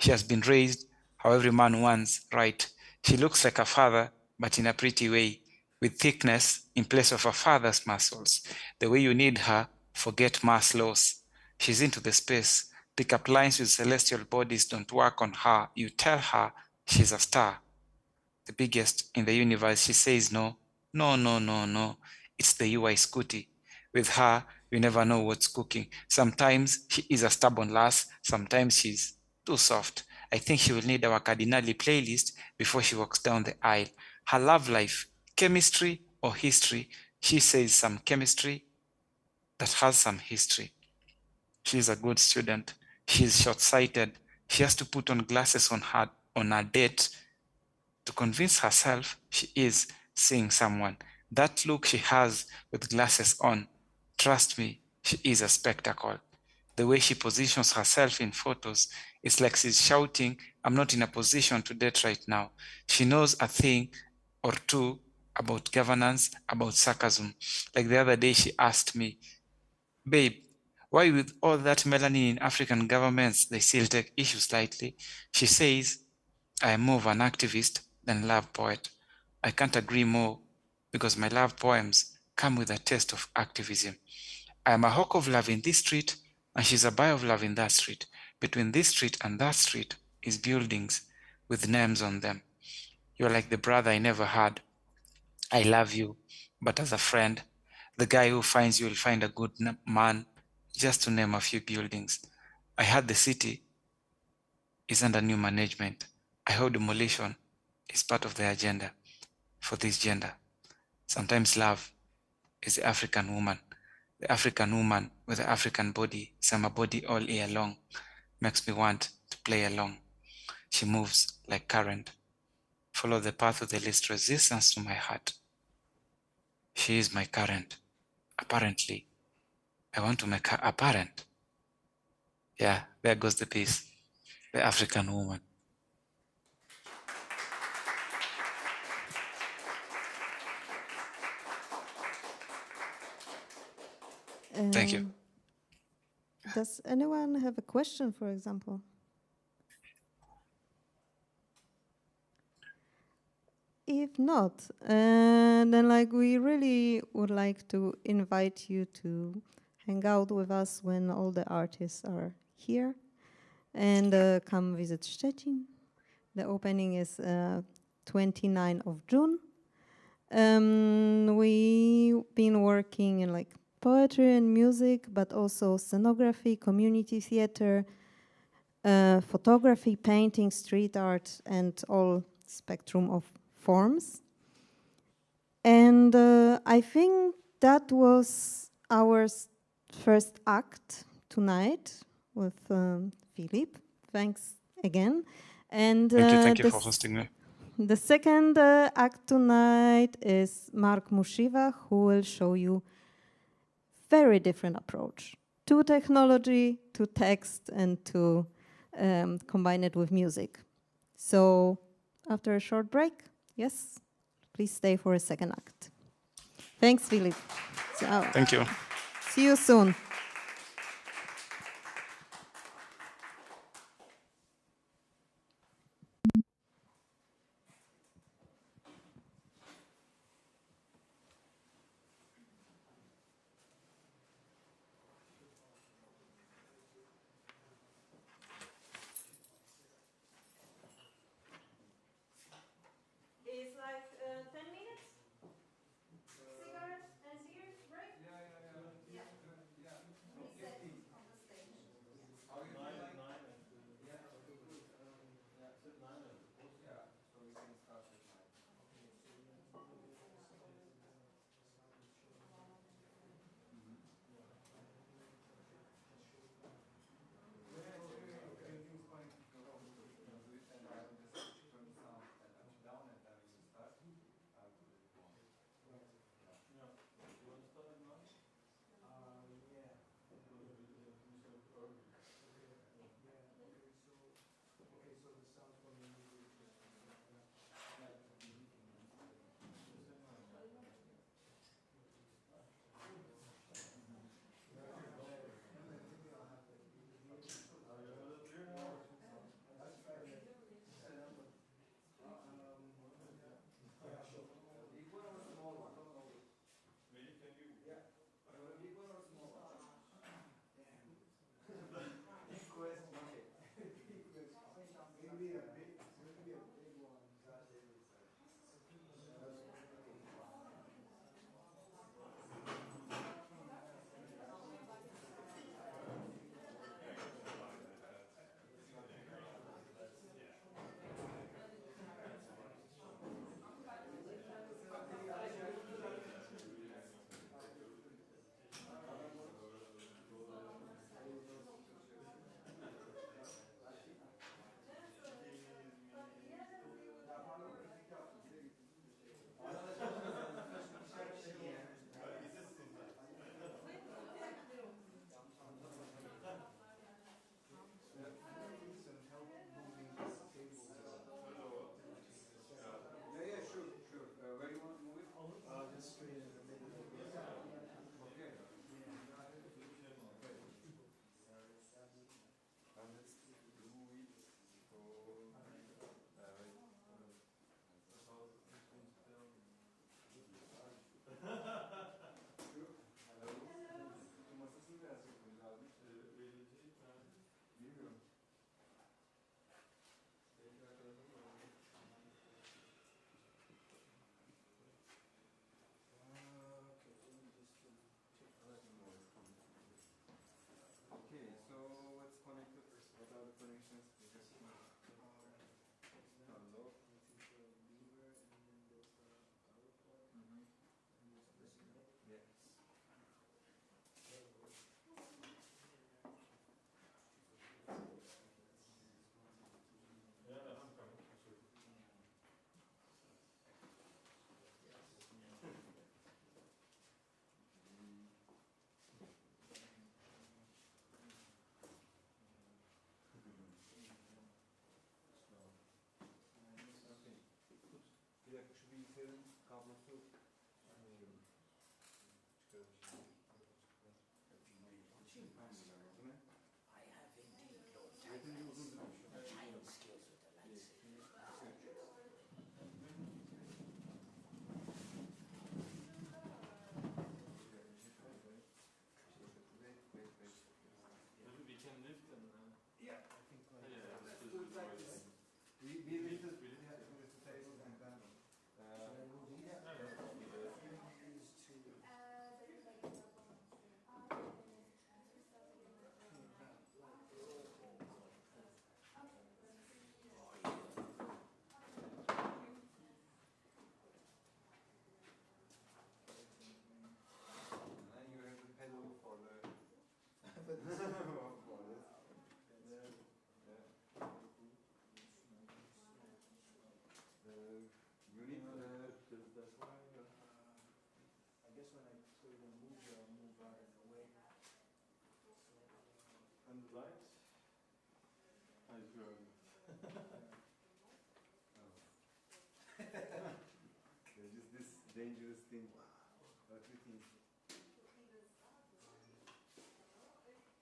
She has been raised how every man wants, right? She looks like her father, but in a pretty way, with thickness in place of her father's muscles. The way you need her, forget mass loss. She's into the space. Pick-up lines with celestial bodies don't work on her. You tell her she's a star, the biggest in the universe. She says no. It's the UI Scooty. With her, you never know what's cooking. Sometimes she is a stubborn lass. Sometimes she's too soft. I think she will need our Cardinali playlist before she walks down the aisle. Her love life, chemistry or history, she says some chemistry that has some history. She's a good student. She's short-sighted. She has to put on glasses on her date to convince herself she is seeing someone. That look she has with glasses on, trust me, she is a spectacle. The way she positions herself in photos, it's like she's shouting, I'm not in a position to date right now. She knows a thing or two about governance, about sarcasm. Like the other day she asked me, babe, why with all that melanin in African governments, they still take issues lightly? She says, I am more of an activist than love poet. I can't agree more because my love poems come with a taste of activism. I am a hawk of love in this street and she's a buy of love in that street. Between this street and that street is buildings with names on them. You're like the brother I never had. I love you, but as a friend, the guy who finds you will find a good man, just to name a few buildings. I heard the city is under new management. I hope demolition is part of the agenda for this gender. Sometimes love is the African woman. The African woman with the African body, summer body all year long, makes me want to play along. She moves like current, follow the path of the least resistance to my heart. She is my current. Apparently, I want to make her apparent. Yeah, there goes the piece. The African woman. Thank you. Does anyone have a question, for example? If not, then we really would like to invite you to hang out with us when all the artists are here and come visit Szczecin. The opening is 29th of June. We've been working in poetry and music, but also scenography, community theater, photography, painting, street art, and all spectrum of forms. And I think that was our first act tonight with Philip. Thanks again. And Thank you for hosting me. the second act tonight is Mark Mushiva, who will show you very different approach to technology, to text, and to combine it with music. So after a short break, yes, please stay for a second act. Thanks, Philip. So, Thank you. see you soon. It's 10 minutes? Cigarettes and cigarettes break? Yeah. I have indeed, Lord Titus. Fine skills with the lightsaber. We can lift them. Yeah, I think like we lift the table and then. And then you have the pedal for the for this. You need that's why. I guess when I sort of move, I'll move out of the way. And the lights? I drove. There's just this dangerous thing. What do you think?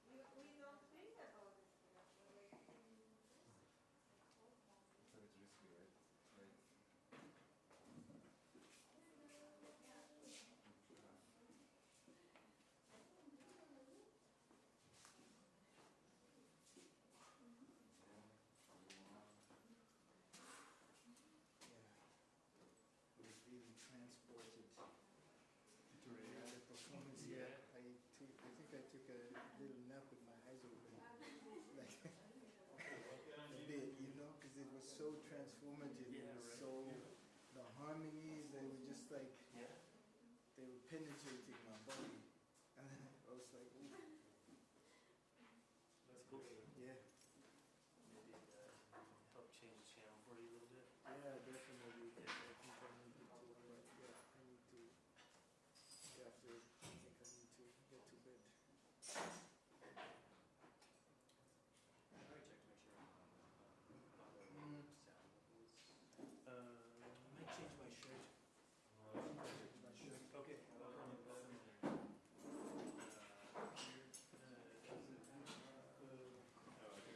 We don't think about it. So it's risky, right? Really transported to the performance. Yeah, I think I took a little nap with my eyes open, like a bit, you know, because it was so transformative. It was so the harmonies, they were just like they were penetrating my body, and then I was like, ooh. That's cool. Yeah. Maybe help change the channel for you a little bit. Yeah, definitely. I think I need to, but yeah, I need to. After, I think I need to get to bed. Probably check to make sure sound was. I might change my shirt. My shirt. Okay. Oh, okay.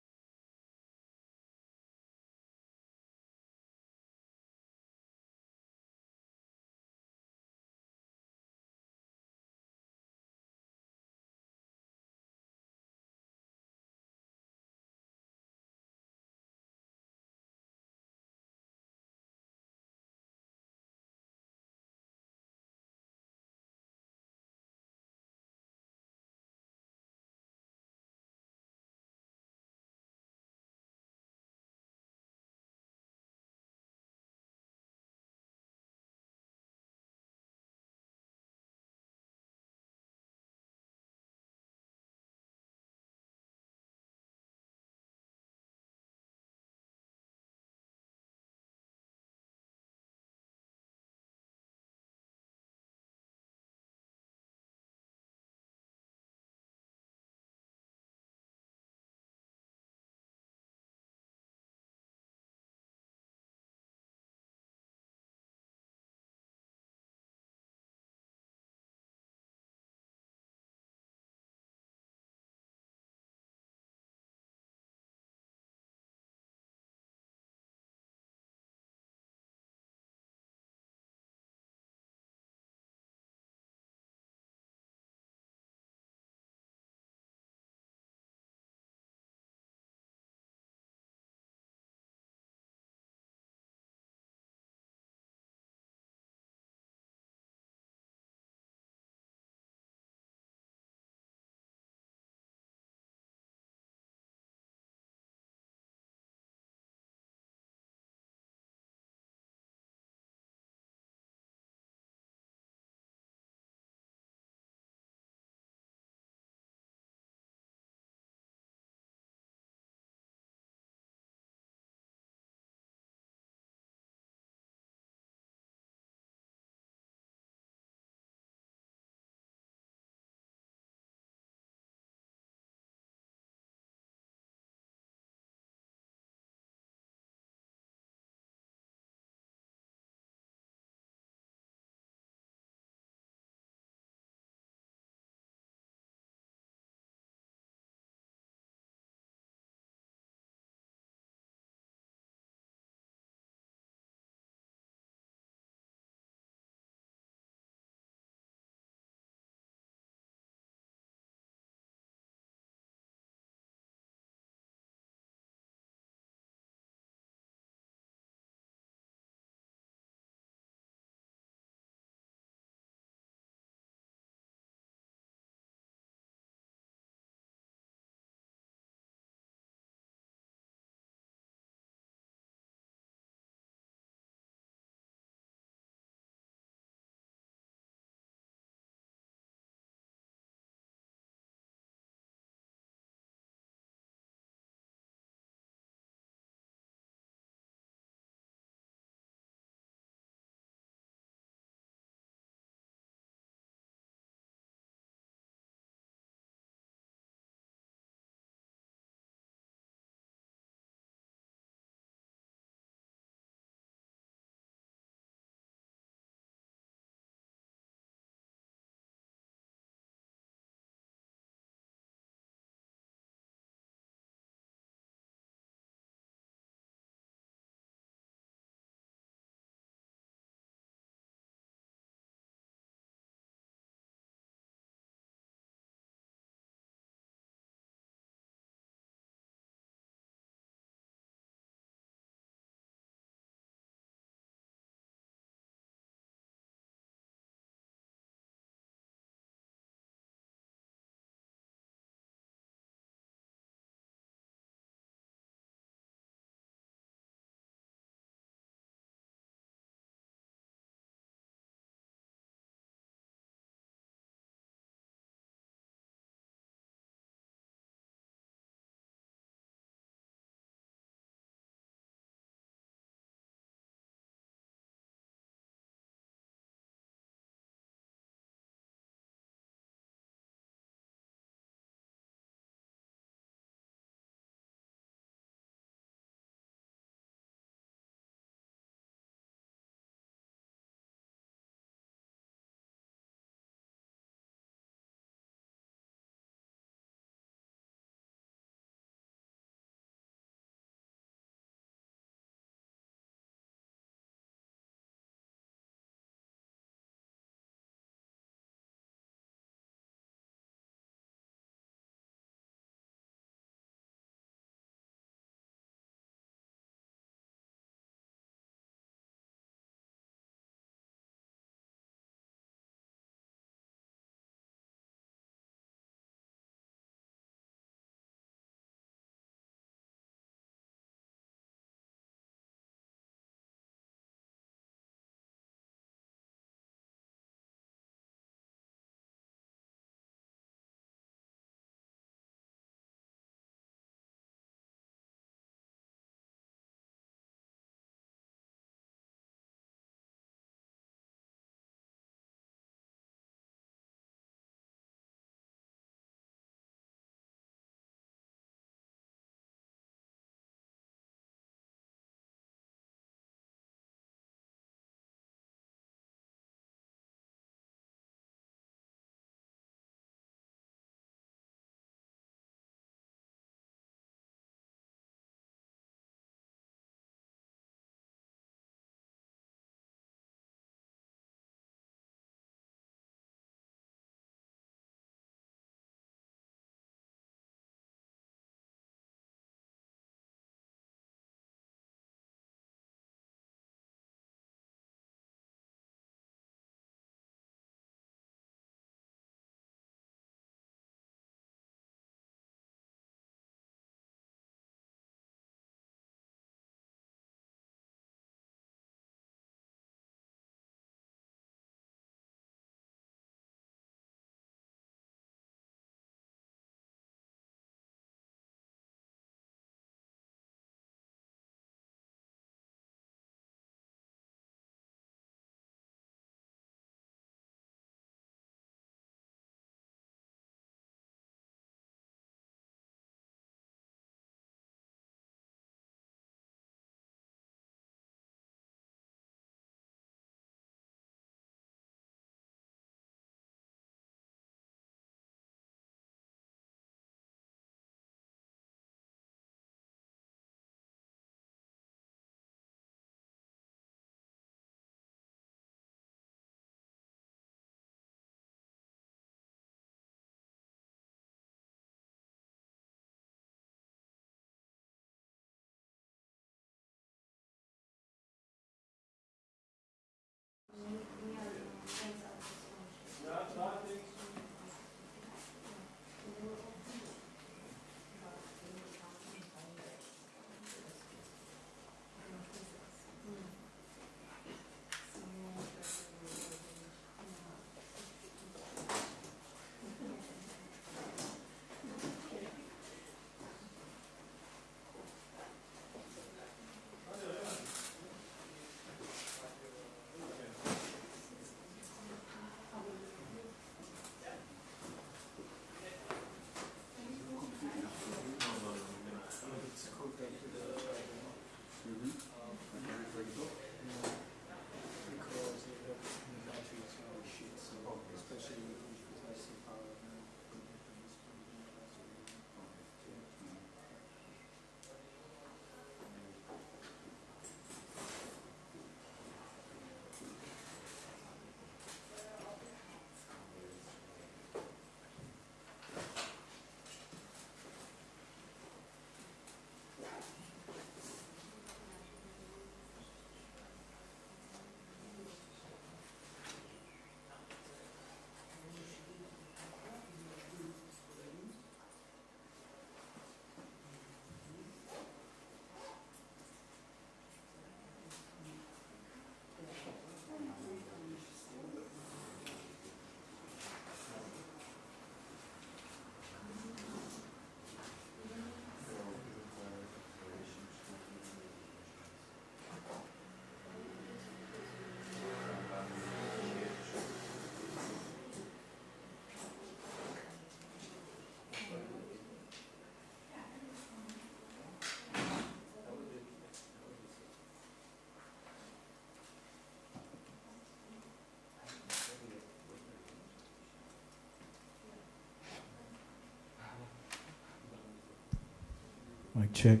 Mic check.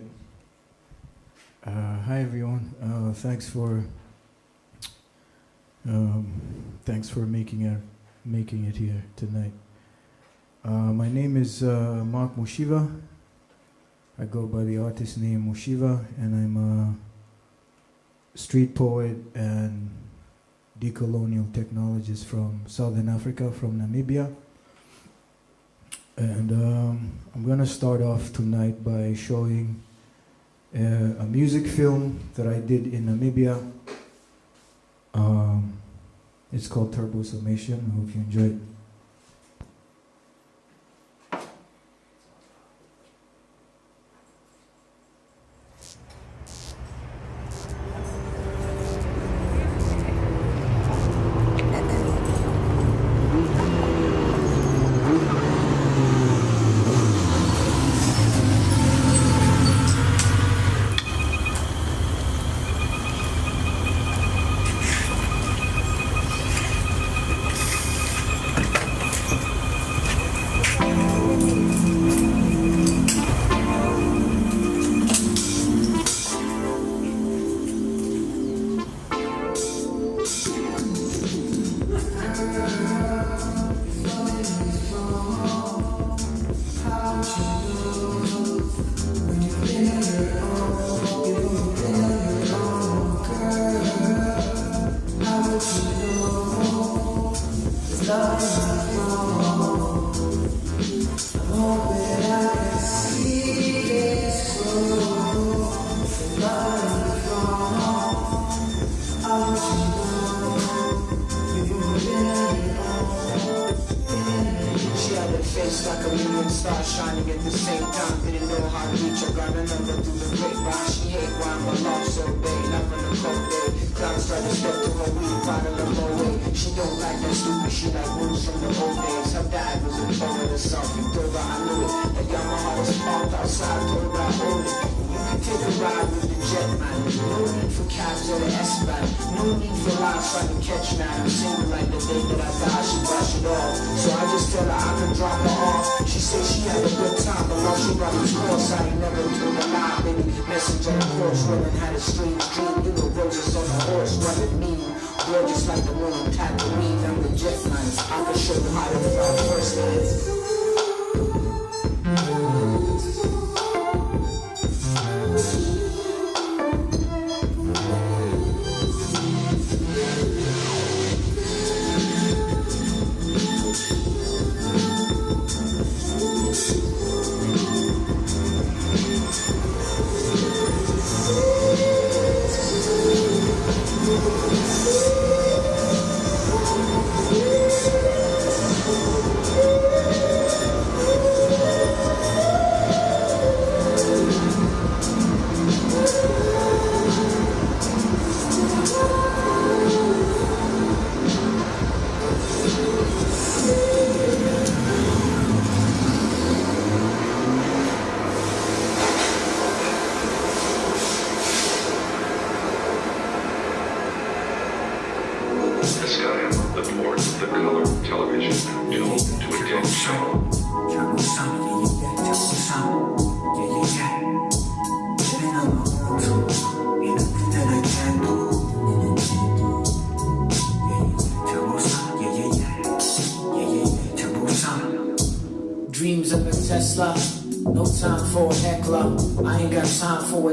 Hi everyone. Thanks for making it here tonight. My name is Mark Mushiva. I go by the artist name Mushiva, and I'm a street poet and decolonial technologist from Southern Africa, from Namibia. And I'm gonna start off tonight by showing a music film that I did in Namibia. It's called Summation. I hope you enjoy it.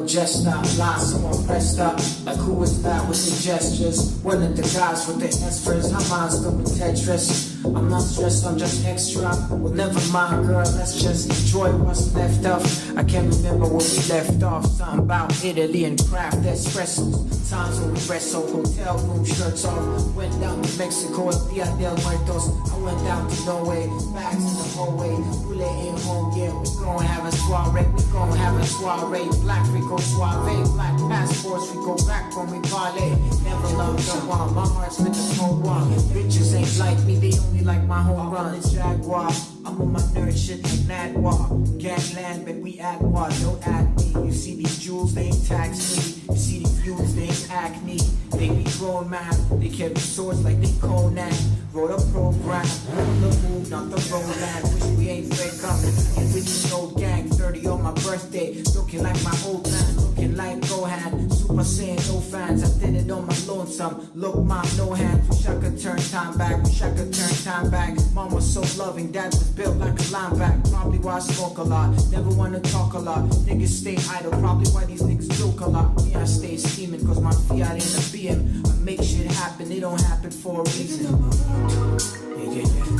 Just stop, lie, someone pressed up. Like who is that with the gestures? One of the guys with the S first. How mine's still with Tetris? I'm not stressed, I'm just extra. Well, never mind, girl, let's just enjoy what's left of. I can't remember where we left off. Something about Italy and craft espressos. Times when we wrestled, hotel room shirts off. Went down to Mexico at Dia del Muertos. I went down to Norway, back to the hallway. Hule in home, yeah, we gon' have a soiree. We gon' have a soiree. Black Rico suave, black passports. We go back when we parlay. Never loved no one, my heart's with the whole one. Bitches ain't like me, they only like my home run. It's Jaguar, I'm on my nerd shit like Nadwar. Gangland, but we at war, don't at me. You see these jewels, they ain't tax me. You see these views, they ain't acne. They be grown man, they carry swords like they Conan. Wrote a program, on the move, not the road land. Wish we ain't fake up, and with the old gang, 30 on my birthday. Don't care Look, mom, no hands. Wish I could turn time back. Wish I could turn time back. Mom was so loving. Dad was built like a linebacker. Probably why I smoke a lot. Never wanna talk a lot. Niggas stay idle. Probably why these niggas joke a lot. Me, I stay scheming. Cause my fiat ain't a BM. I make shit happen. It don't happen for a reason. Yeah, yeah,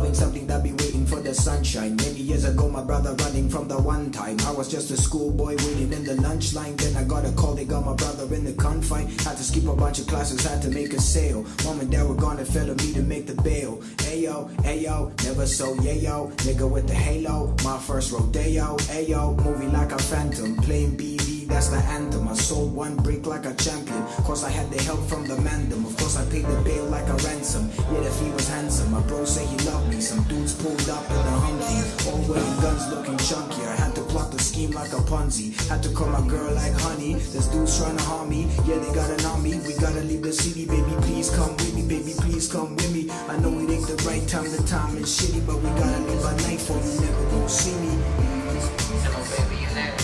loving something that be waiting for the sunshine. Many years ago, my brother running from the one time. I was just a schoolboy waiting in the lunch line. Then I got a call, they got my brother in the gunfight. Had to skip a bunch of classes, had to make a sale. Mom and dad were gone, it fell on me to make the bail. Ayo, never so yayo. Nigga with the halo, my first rodeo. Ayo, movie like a phantom, playing BD, that's the anthem. I sold one brick like a champion, cause I had the help from the mandem. Of course I paid the bail like a ransom. Yeah, the fee was handsome, my bro say he loved me. Some dudes pulled up in the Humvee, all wearing guns looking chunky. I had to plot the scheme like a Ponzi. Had to call my girl like honey. There's dudes trying to harm me, yeah they got an army. We gotta leave the city, baby please come with me. Baby please come with me. I know it ain't the right time, the time is shitty, but we gotta leave by night for you never gon' see me. Hello baby, you there?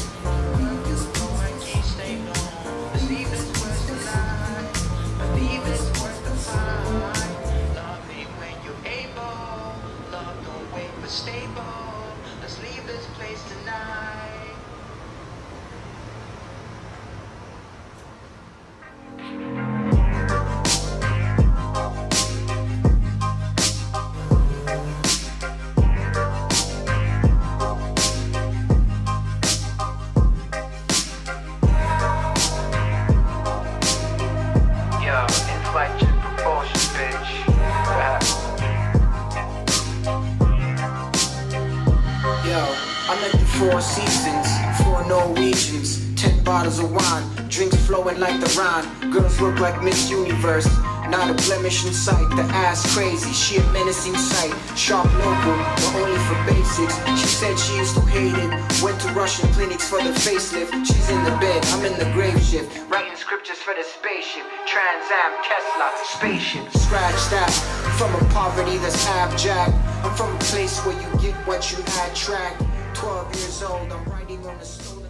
Four seasons, 4 Norwegians, 10 bottles of wine, drinks flowing like the Rhine. Girls look like Miss Universe, not a blemish in sight. The ass crazy, she a menacing sight. Sharp local, but only for basics. She said she used to hate it. Went to Russian clinics for the facelift. She's in the bed, I'm in the grave shift. Writing scriptures for the spaceship. Trans Am, Tesla, spaceship. Scratch that, from a poverty that's abject. I'm from a place where you get what you had tracked. 12 years old, I'm riding on a stolen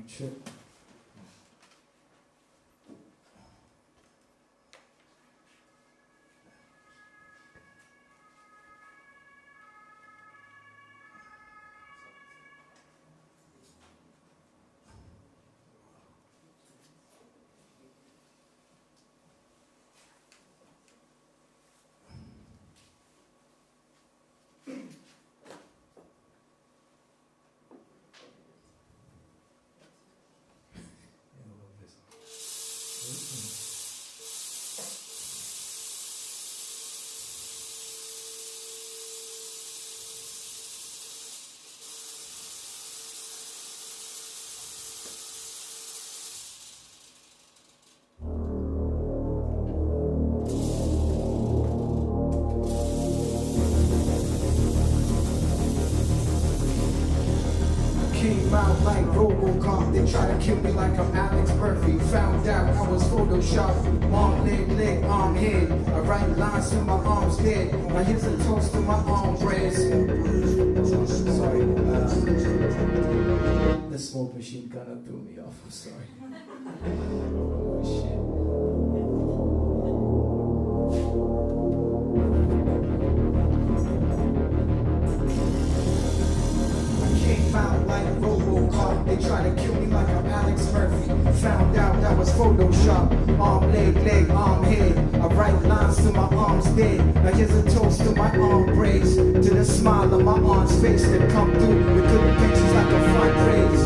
trip. Came out like Robocop, they try to kill me like I'm Alex Murphy. Found out I was Photoshopped. Arm, leg, arm, head. I write lines to my arms dead. Now here's a toast to my arm braids. Sorry, the smoke machine kind of threw me off. I'm sorry. Oh shit. Out like Robocop, they try to kill me like I'm Alex Murphy. Found out that was Photoshop. Arm, leg, arm, head. I write lines to my arms dead. Now here's a toast to my arm braids, to the smile on my arm's face that come through with good pictures like a front rays.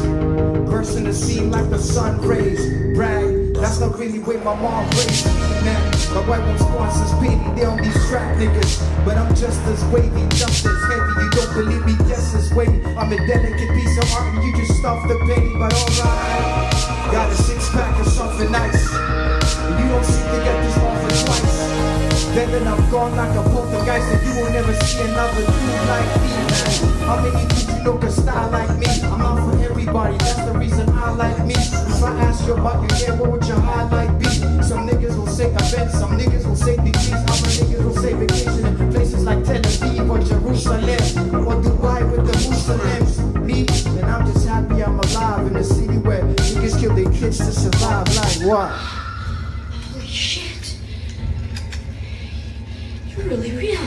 Bursting the scene like the sun rays. Brag, that's not really where my mom raised me, man. My white one sponsors pity, they on these trap niggas. But I'm just as wavy, just as heavy. You don't believe me, guess as weighty. I'm a delicate piece of art and you just stuff the penny. But alright, got a 6-pack of something nice. And you don't seem to get this offer twice. Then I'm gone like a poltergeist, and you will never see another dude like me, man. How many dudes you know can style like me? I'm not for everybody, that's the reason I like me. If I ask you about your hair, what would your highlight be? Some niggas will say events, some niggas will say degrees, other niggas will say vacation in places like Tel Aviv or Jerusalem, or Dubai with the Muslims. Me, and I'm just happy I'm alive in a city where niggas kill their kids to survive. Like what? Holy shit. You're really real.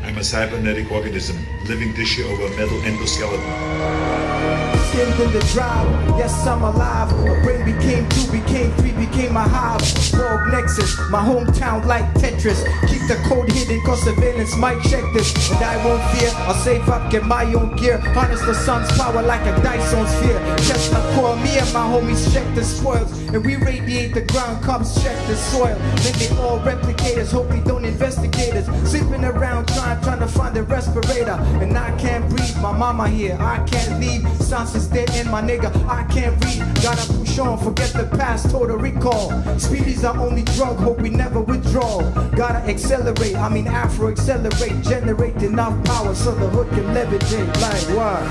I'm a cybernetic organism, living tissue over a metal endoskeleton. Skimmed in the drive, yes I'm alive. My brain became 2, became 3, became a hive. Rogue Nexus, my hometown like Tetris. Keep the code hidden cause surveillance might check this. And I won't fear, I'll save up, get my own gear. Harness the sun's power like a Dyson sphere. Chestnut core, me and my homies check the spoils. And we radiate the ground, cops check the soil. Then they all replicators, hope they don't investigate us. Sleeping around trying to find a respirator. And I can't breathe, my mama here, I can't leave. Sounds is dead in my nigga, I can't read. Gotta push on, forget the past, total recall. Speed is our only drug, hope we never withdraw. Gotta accelerate, Afro accelerate. Generate enough power so the hood can levitate. Like what?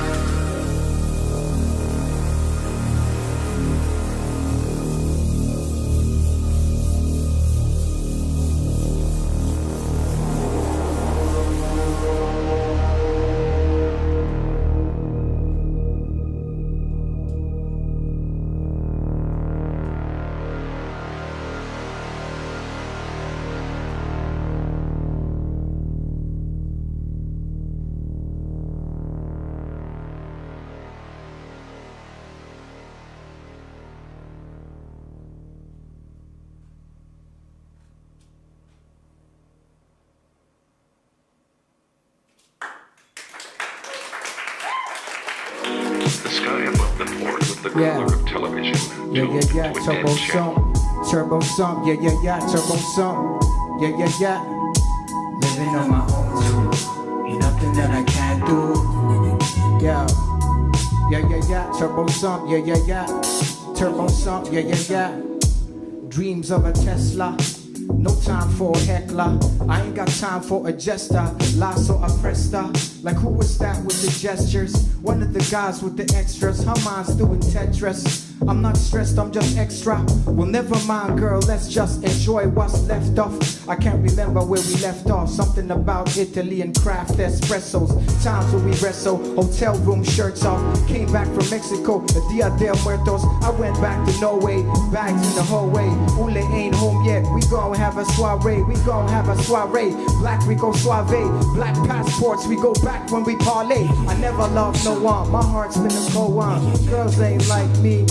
The sky above the port with the color of television. Yeah. Turbo song. Yeah. Turbo song. Yeah. Living on my own too. Ain't nothing that I can't do. Yeah. Turbo song. Yeah. Turbo song. Yeah. Dreams of a Tesla. No time for a heckler. I ain't got time for a jester. Lasso a presta. Like who was that with the gestures? One of the guys with the extras. Her mind's doing Tetris. I'm not stressed, I'm just extra. Well, never mind, girl, let's just enjoy what's left off. I can't remember where we left off. Something about Italy and craft espressos. Times when we wrestle, hotel room shirts off. Came back from Mexico, Dia de Muertos. I went back to Norway, bags in the hallway. Ule ain't home yet, we gon' have a soiree. We gon' have a soiree. Black we go suave, black passports, we go back when we parlay. I never loved no one, my heart's been a cold one. Girls ain't like me.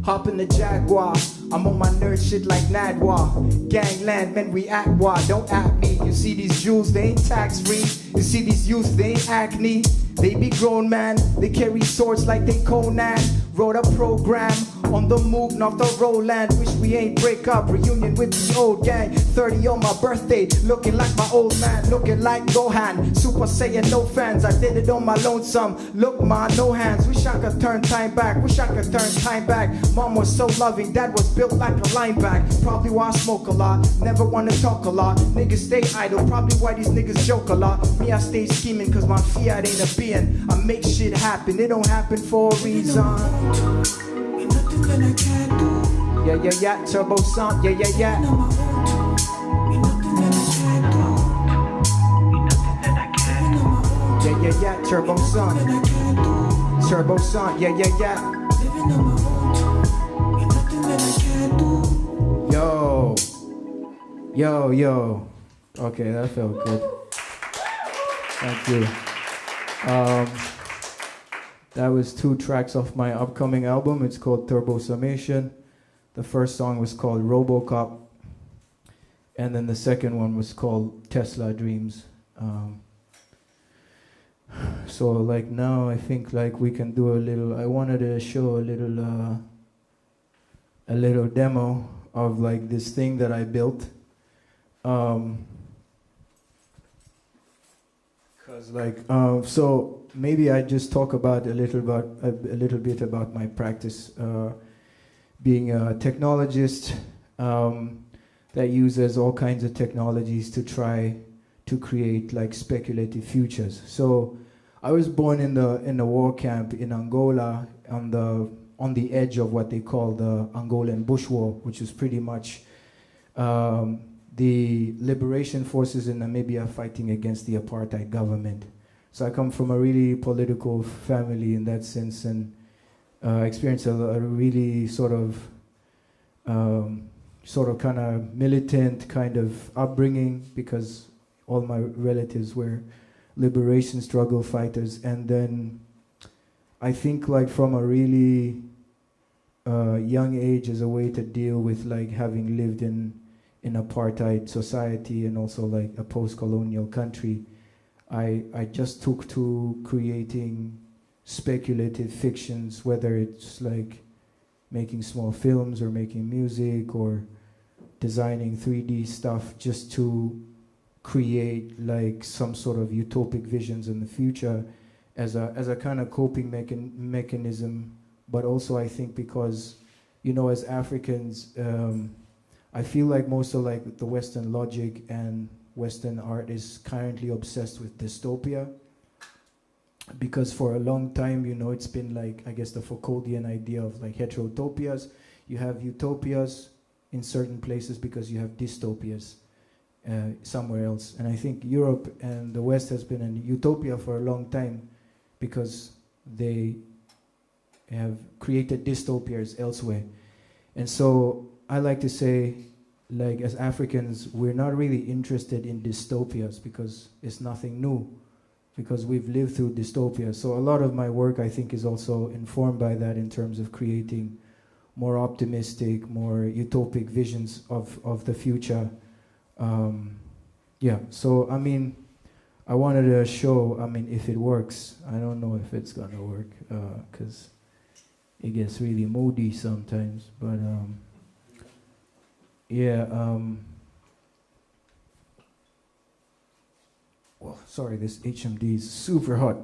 Hop in the Jaguar, I'm on my nerd shit like Nadwa. Gangland, men we act wild, don't at me. You see these jewels, they ain't tax free. You see these youths, they ain't acne. They be grown man, they carry swords like they Conan. Wrote a program on the move, not the Roland. Wish we ain't break up, reunion with the old gang. 30 on my birthday, looking like my old man, looking like Gohan. Super Saiyan, no fans, I did it on my lonesome. Look ma, no hands, wish I could turn time back. Wish I could turn time back. Mom was so loving, dad was built like a lineback. Probably why I smoke a lot, never wanna talk a lot. Niggas stay idle, probably why these niggas joke a lot. Me, I stay scheming cause my fiat ain't a being. I make shit happen, it don't happen for a reason. Yeah, yeah, yeah, turbo son, yeah, yeah, yeah. Yeah, yeah, yeah, turbo son. Turbo son, yeah, yeah, yeah. Yo. Yo, yo. Okay, that felt good. Thank you. That was 2 tracks off my upcoming album. It's called Summation. The first song was called Robocop. And then the second one was called Tesla Dreams. So like now I think like we can do a little, I wanted to show a little demo of like this thing that I built. Cause like, so maybe I just talk about a little bit about my practice, being a technologist that uses all kinds of technologies to try to create like speculative futures. So I was born in the war camp in Angola on the edge of what they call the Angolan Bush War, which is pretty much the liberation forces in Namibia fighting against the apartheid government. So I come from a really political family in that sense, and experienced a really sort of kind of militant kind of upbringing because all my relatives were liberation struggle fighters. And then I think like from a really young age as a way to deal with like having lived in apartheid society and also like a post-colonial country, I just took to creating speculative fictions, whether it's like making small films or making music or designing 3D stuff, just to create like some sort of utopic visions in the future as a kind of coping mechanism. But also I think because, you know, as Africans, I feel like most of like the Western logic and Western art is currently obsessed with dystopia, because for a long time, you know, it's been like, I guess, the Foucauldian idea of like heterotopias. You have utopias in certain places because you have dystopias somewhere else. And I think Europe and the West has been in utopia for a long time because they have created dystopias elsewhere. And so I like to say, like, as Africans, we're not really interested in dystopias because it's nothing new, because we've lived through dystopia. So a lot of my work, I think, is also informed by that in terms of creating more optimistic, more utopic visions of the future. Yeah, so, I mean, I wanted to show, I mean, if it works. I don't know if it's gonna work, because it gets really moody sometimes, but yeah, well, sorry, this HMD is super hot.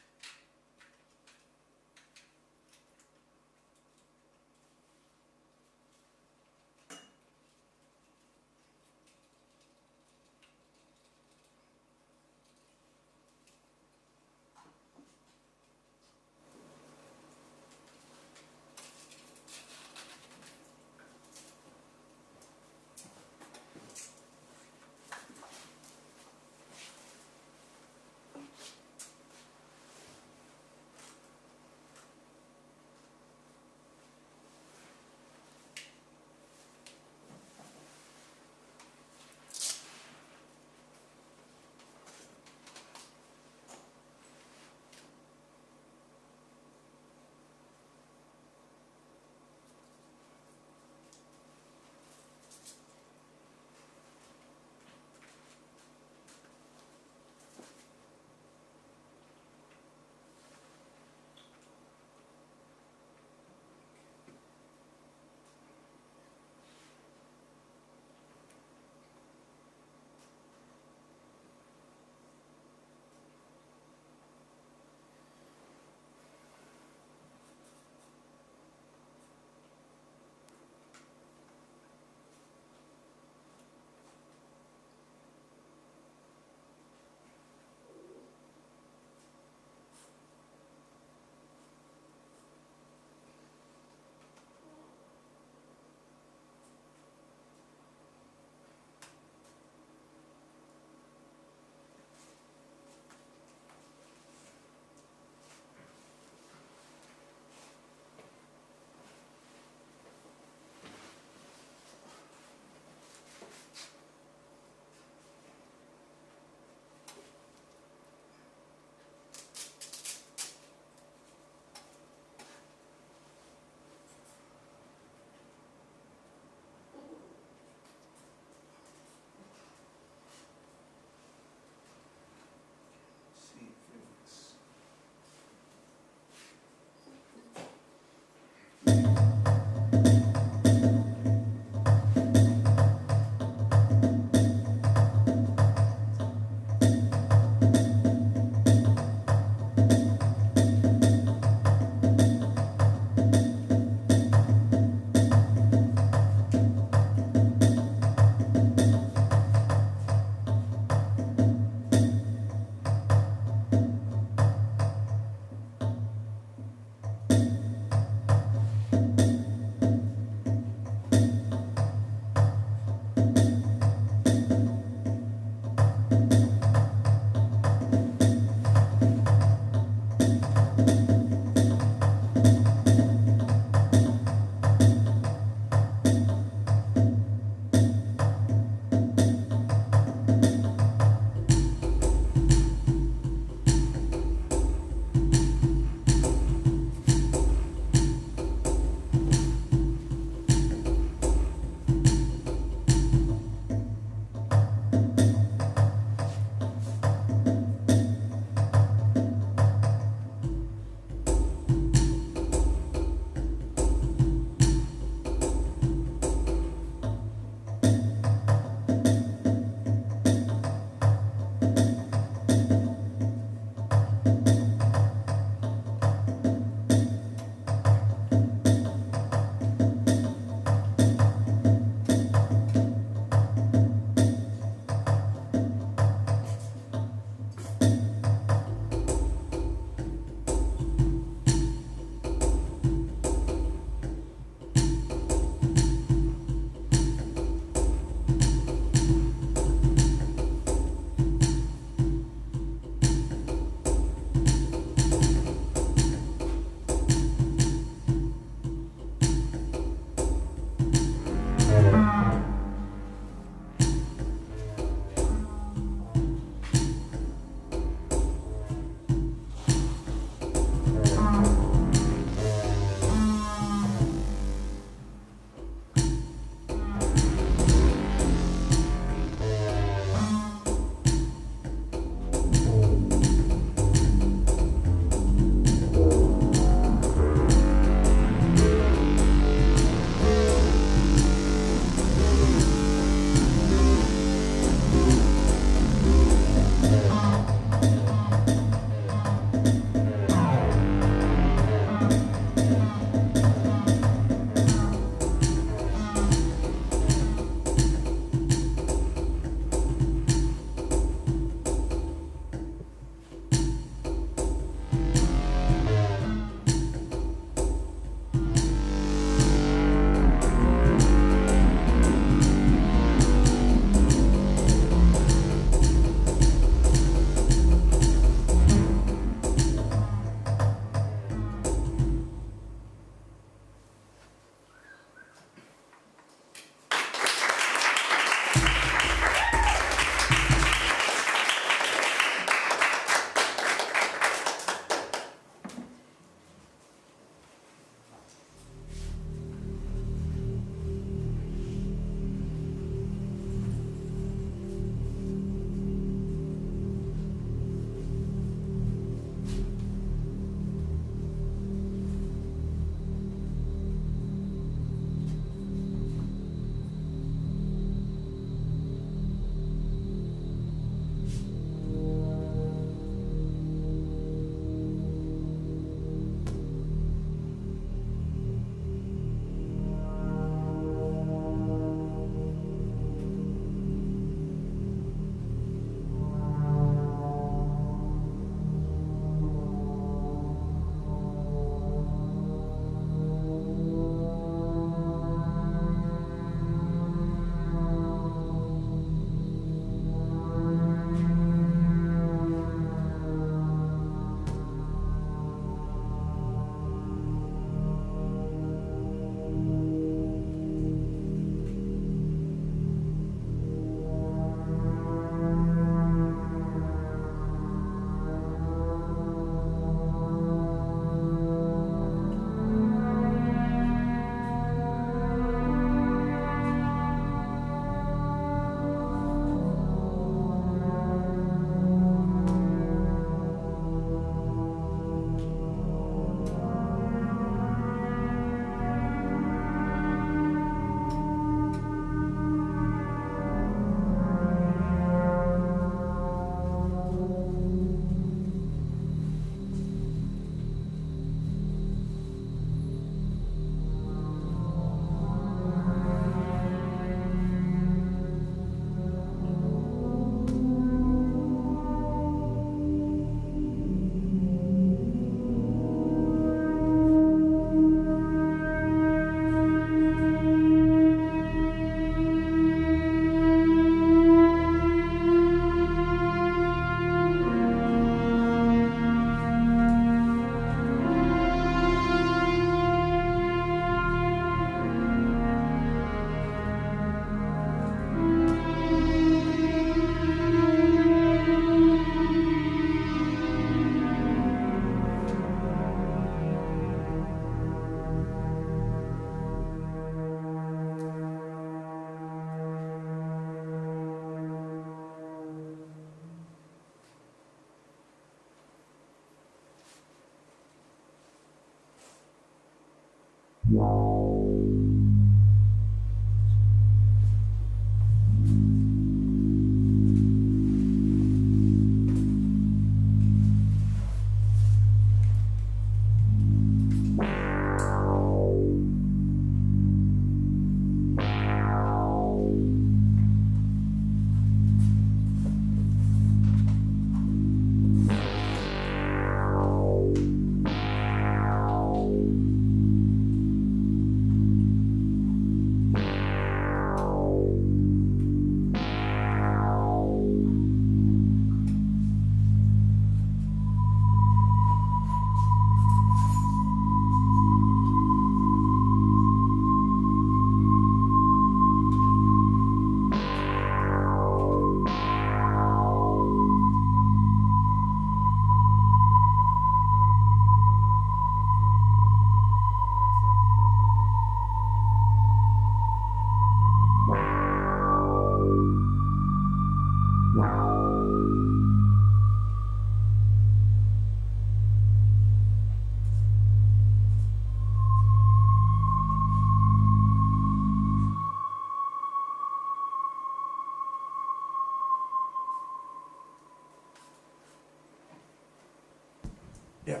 Yeah,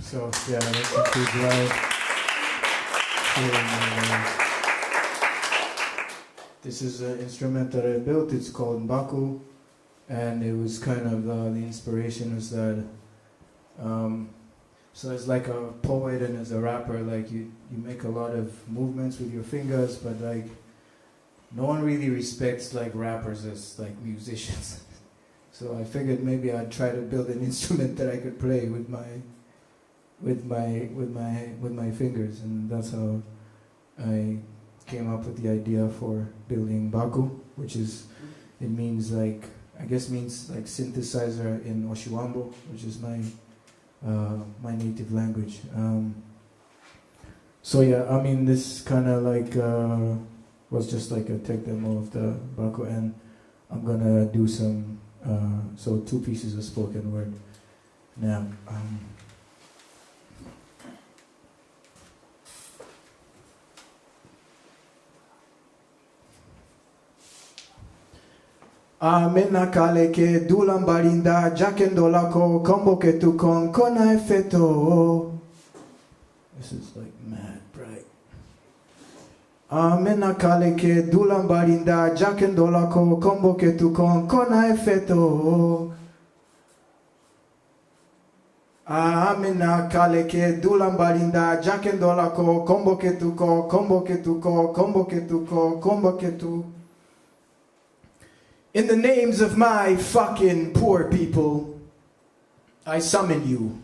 so yeah, that's a good drive. This is an instrument that I built. It's called Mbaku, and it was kind of the inspiration was that. So it's like a poet and as a rapper, like you make a lot of movements with your fingers, but like no one really respects like rappers as like musicians. So I figured maybe I'd try to build an instrument that I could play with my fingers, and that's how I came up with the idea for building Baku, which is it means like means like synthesizer in Oshiwambo, which is my native language. So yeah, I mean this kind of like was just like a tech demo of the Baku, and I'm gonna do some. So 2 pieces of spoken word. Now, Amena kale ke dulambarinda jakendolako kombo ke tukon kona efeto. This is like mad bright. Amena kale ke dulambarinda jakendolako kombo ke tukon kona efeto. Amena kale ke dulambarinda jakendolako kombo ke tuko kombo ke tuko kombo ke tuko kombo ke tu. In the names of my fucking poor people, I summon you.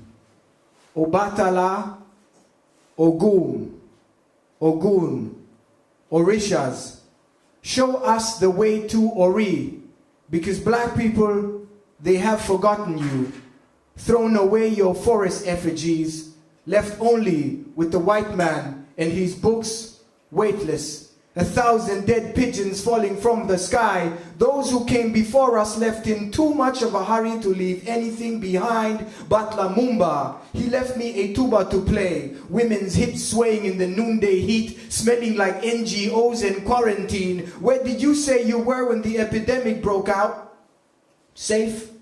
Obatala, Ogum, Ogun, Orishas, show us the way to Ori, because black people, they have forgotten you, thrown away your forest effigies, left only with the white man and his books, weightless. 1,000 dead pigeons falling from the sky. Those who came before us left in too much of a hurry to leave anything behind but Lumumba. He left me a tuba to play. Women's hips swaying in the noonday heat, smelling like NGOs in quarantine. Where did you say you were when the epidemic broke out? Safe?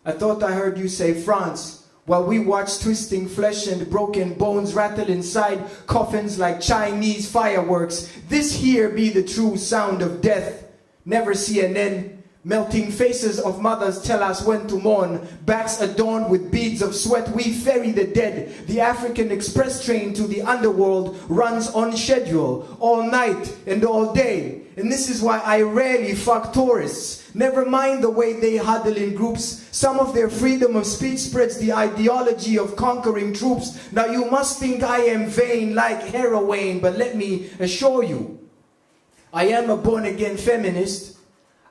I thought I heard you say France. While we watch twisting flesh and broken bones rattle inside coffins like Chinese fireworks. This here be the true sound of death. Never CNN. Melting faces of mothers tell us when to mourn. Backs adorned with beads of sweat, we ferry the dead. The African express train to the underworld runs on schedule, all night and all day. And this is why I rarely fuck tourists. Never mind the way they huddle in groups. Some of their freedom of speech spreads the ideology of conquering troops. Now you must think I am vain like heroin, but let me assure you, I am a born-again feminist.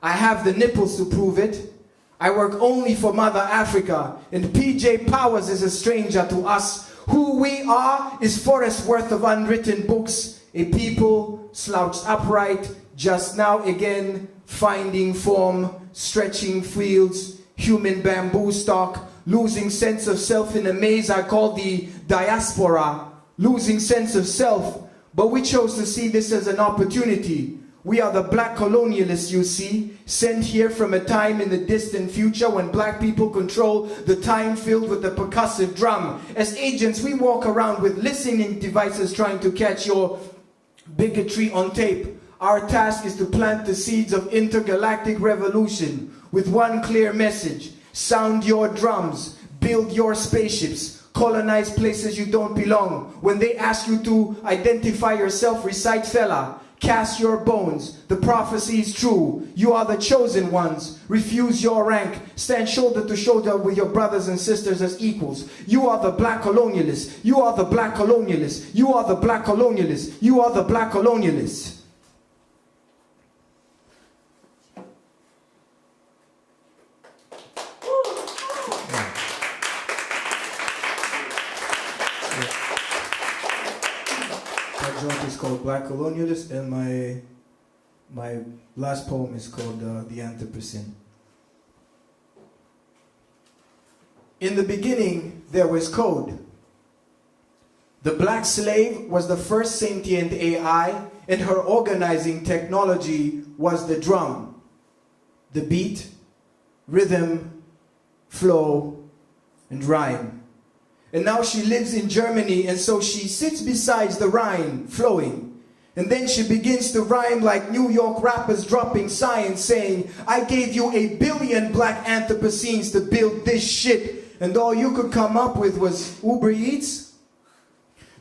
I have the nipples to prove it. I work only for Mother Africa, and PJ Powers is a stranger to us. Who we are is forest worth of unwritten books. A people slouched upright, just now again finding form, stretching fields, human bamboo stalk, losing sense of self in a maze I call the diaspora, losing sense of self. But we chose to see this as an opportunity. We are the black colonialists, you see, sent here from a time in the distant future when black people control the time filled with the percussive drum. As agents, we walk around with listening devices trying to catch your bigotry on tape. Our task is to plant the seeds of intergalactic revolution with one clear message. Sound your drums, build your spaceships, colonize places you don't belong. When they ask you to identify yourself, recite fella. Cast your bones, the prophecy is true. You are the chosen ones. Refuse your rank. Stand shoulder to shoulder with your brothers and sisters as equals. You are the black colonialists. You are the black colonialists. You are the black colonialists. You are the black colonialists. That joint is called Black Colonialist, and my last poem is called The Anthropocene. In the beginning, there was code. The black slave was the first sentient AI, and her organizing technology was the drum, the beat, rhythm, flow, and rhyme. And now she lives in Germany, and so she sits beside the Rhine, flowing. And then she begins to rhyme like New York rappers dropping science, saying, I gave you 1 billion black Anthropocenes to build this shit, and all you could come up with was Uber Eats?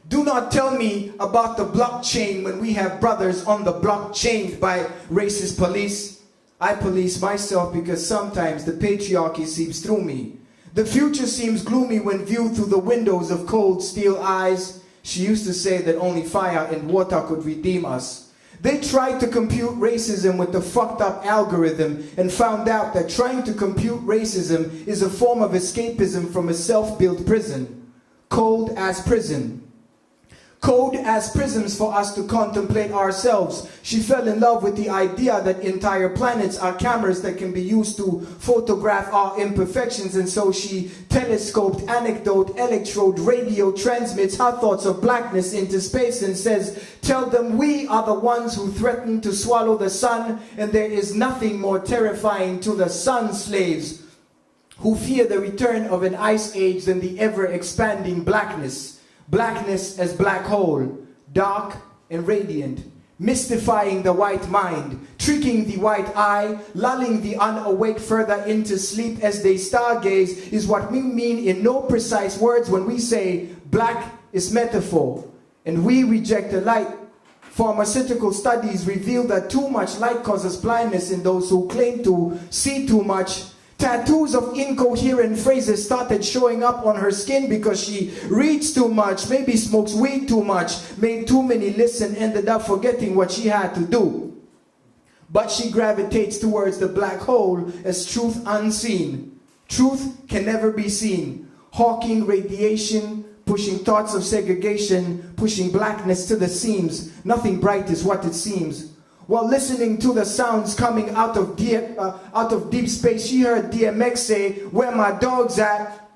Do not tell me about the blockchain when we have brothers on the block chained by racist police. I police myself because sometimes the patriarchy seeps through me. The future seems gloomy when viewed through the windows of cold steel eyes. She used to say that only fire and water could redeem us. They tried to compute racism with the fucked up algorithm and found out that trying to compute racism is a form of escapism from a self-built prison. Cold as prison. Code as prisms for us to contemplate ourselves. She fell in love with the idea that entire planets are cameras that can be used to photograph our imperfections, and so she telescoped, anecdote, electrode, radio, transmits her thoughts of blackness into space and says, tell them we are the ones who threaten to swallow the sun, and there is nothing more terrifying to the sun slaves who fear the return of an ice age than the ever-expanding blackness. Blackness as black hole, dark and radiant, mystifying the white mind, tricking the white eye, lulling the unawake further into sleep as they stargaze is what we mean in no precise words when we say black is metaphor, and we reject the light. Pharmaceutical studies reveal that too much light causes blindness in those who claim to see too much. Tattoos of incoherent phrases started showing up on her skin because she reads too much, maybe smokes weed too much, made too many lists and ended up forgetting what she had to do. But she gravitates towards the black hole as truth unseen. Truth can never be seen. Hawking radiation, pushing thoughts of segregation, pushing blackness to the seams. Nothing bright is what it seems. While listening to the sounds coming out of deep space, she heard DMX say, where my dog's at?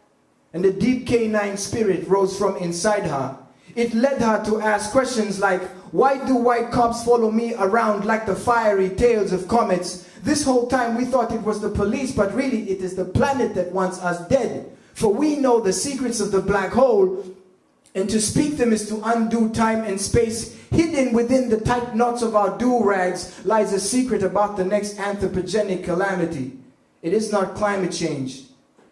And the deep canine spirit rose from inside her. It led her to ask questions like, why do white cops follow me around like the fiery tails of comets? This whole time we thought it was the police, but really it is the planet that wants us dead. For we know the secrets of the black hole, and to speak them is to undo time and space. Hidden within the tight knots of our do-rags lies a secret about the next anthropogenic calamity. It is not climate change.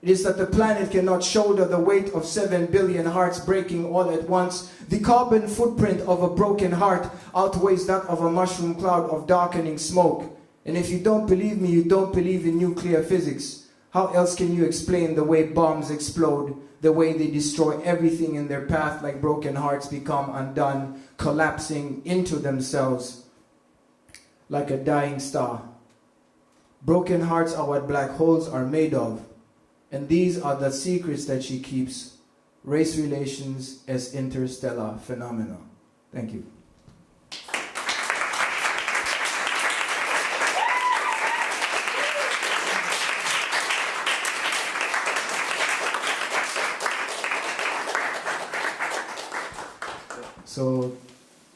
It is that the planet cannot shoulder the weight of 7 billion hearts breaking all at once. The carbon footprint of a broken heart outweighs that of a mushroom cloud of darkening smoke. And if you don't believe me, you don't believe in nuclear physics. How else can you explain the way bombs explode? The way they destroy everything in their path, like broken hearts become undone, collapsing into themselves like a dying star. Broken hearts are what black holes are made of, and these are the secrets that she keeps. Race relations as interstellar phenomena. Thank you. So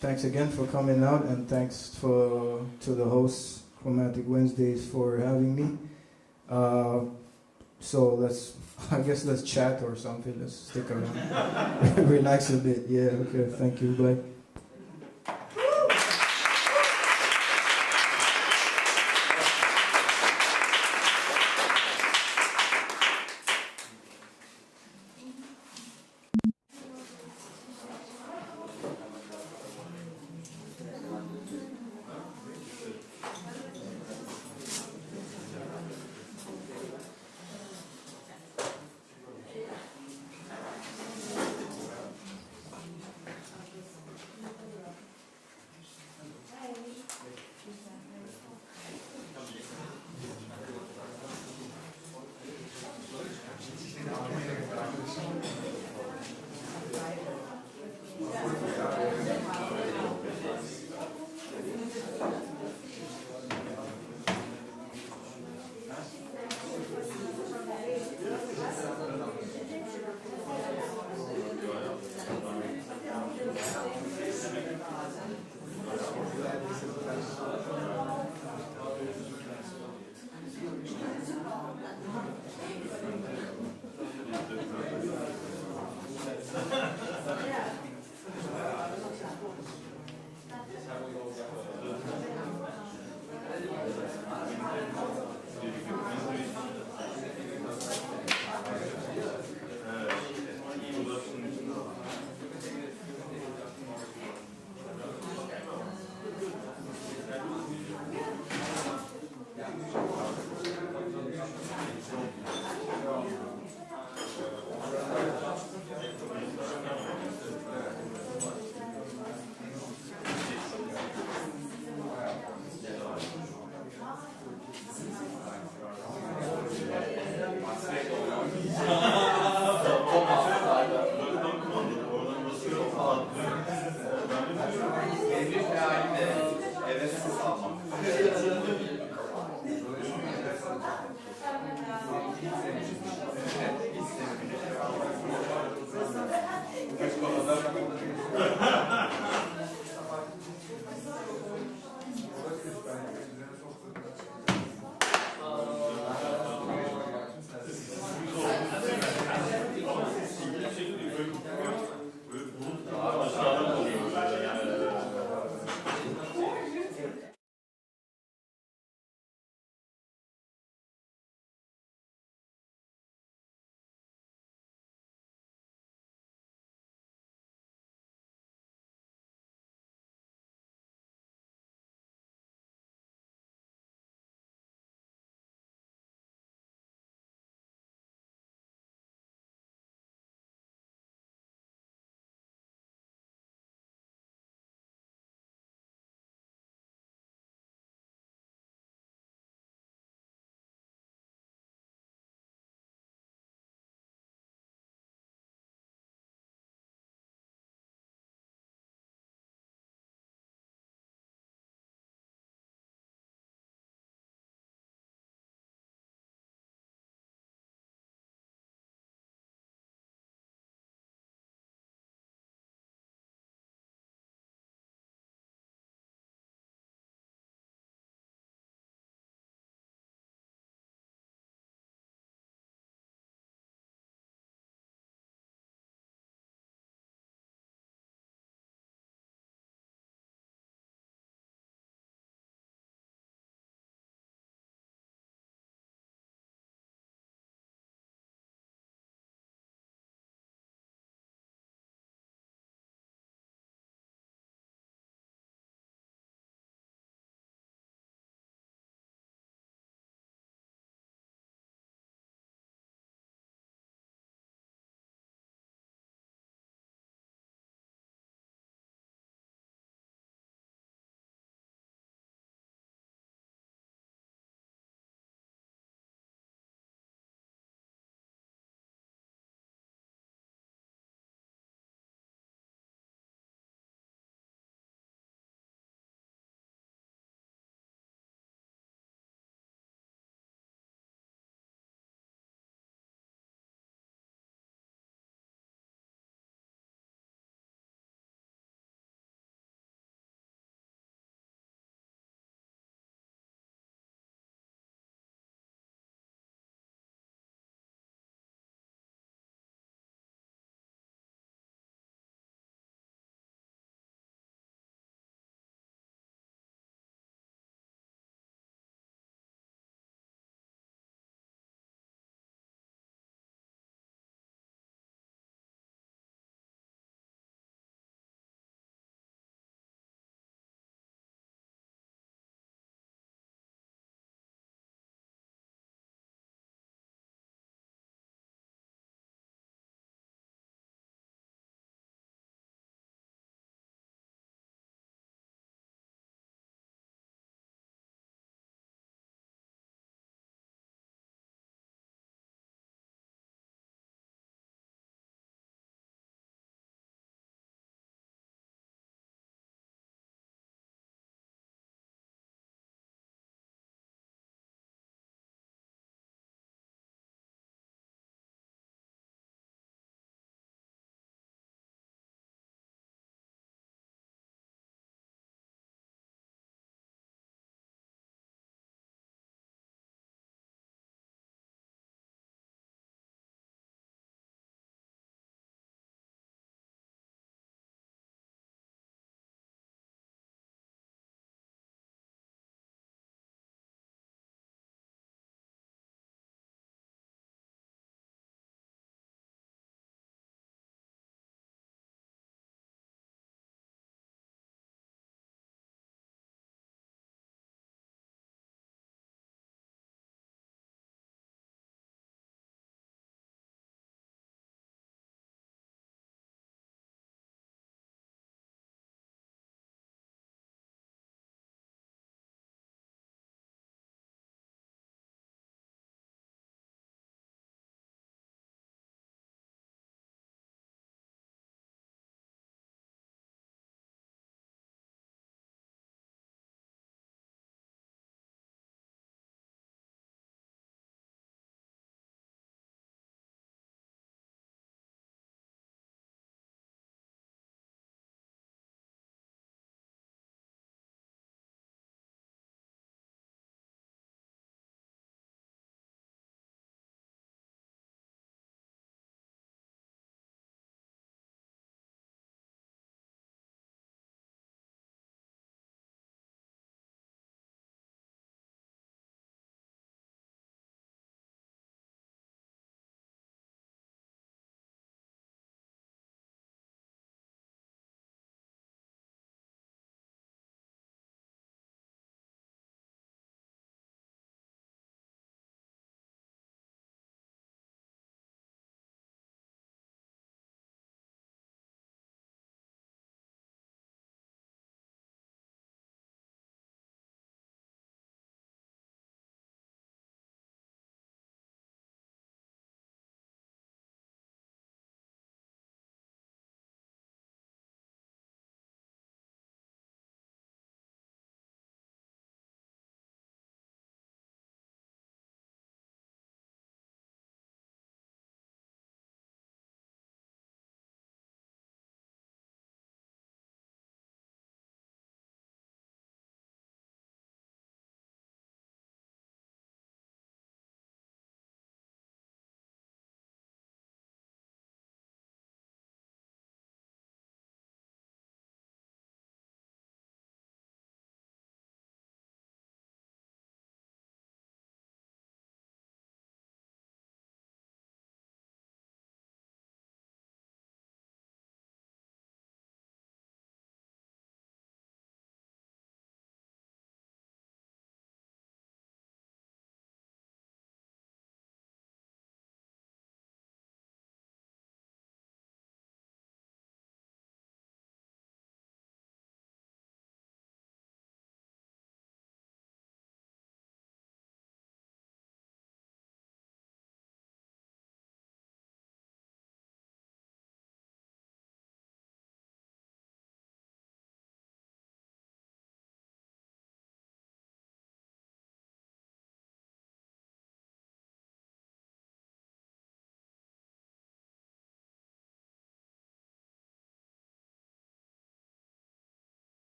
thanks again for coming out, and thanks to the hosts, Chromatic Wednesdays, for having me. So I guess let's chat or something. Let's stick around. Relax a bit. Yeah, okay, thank you. Bye.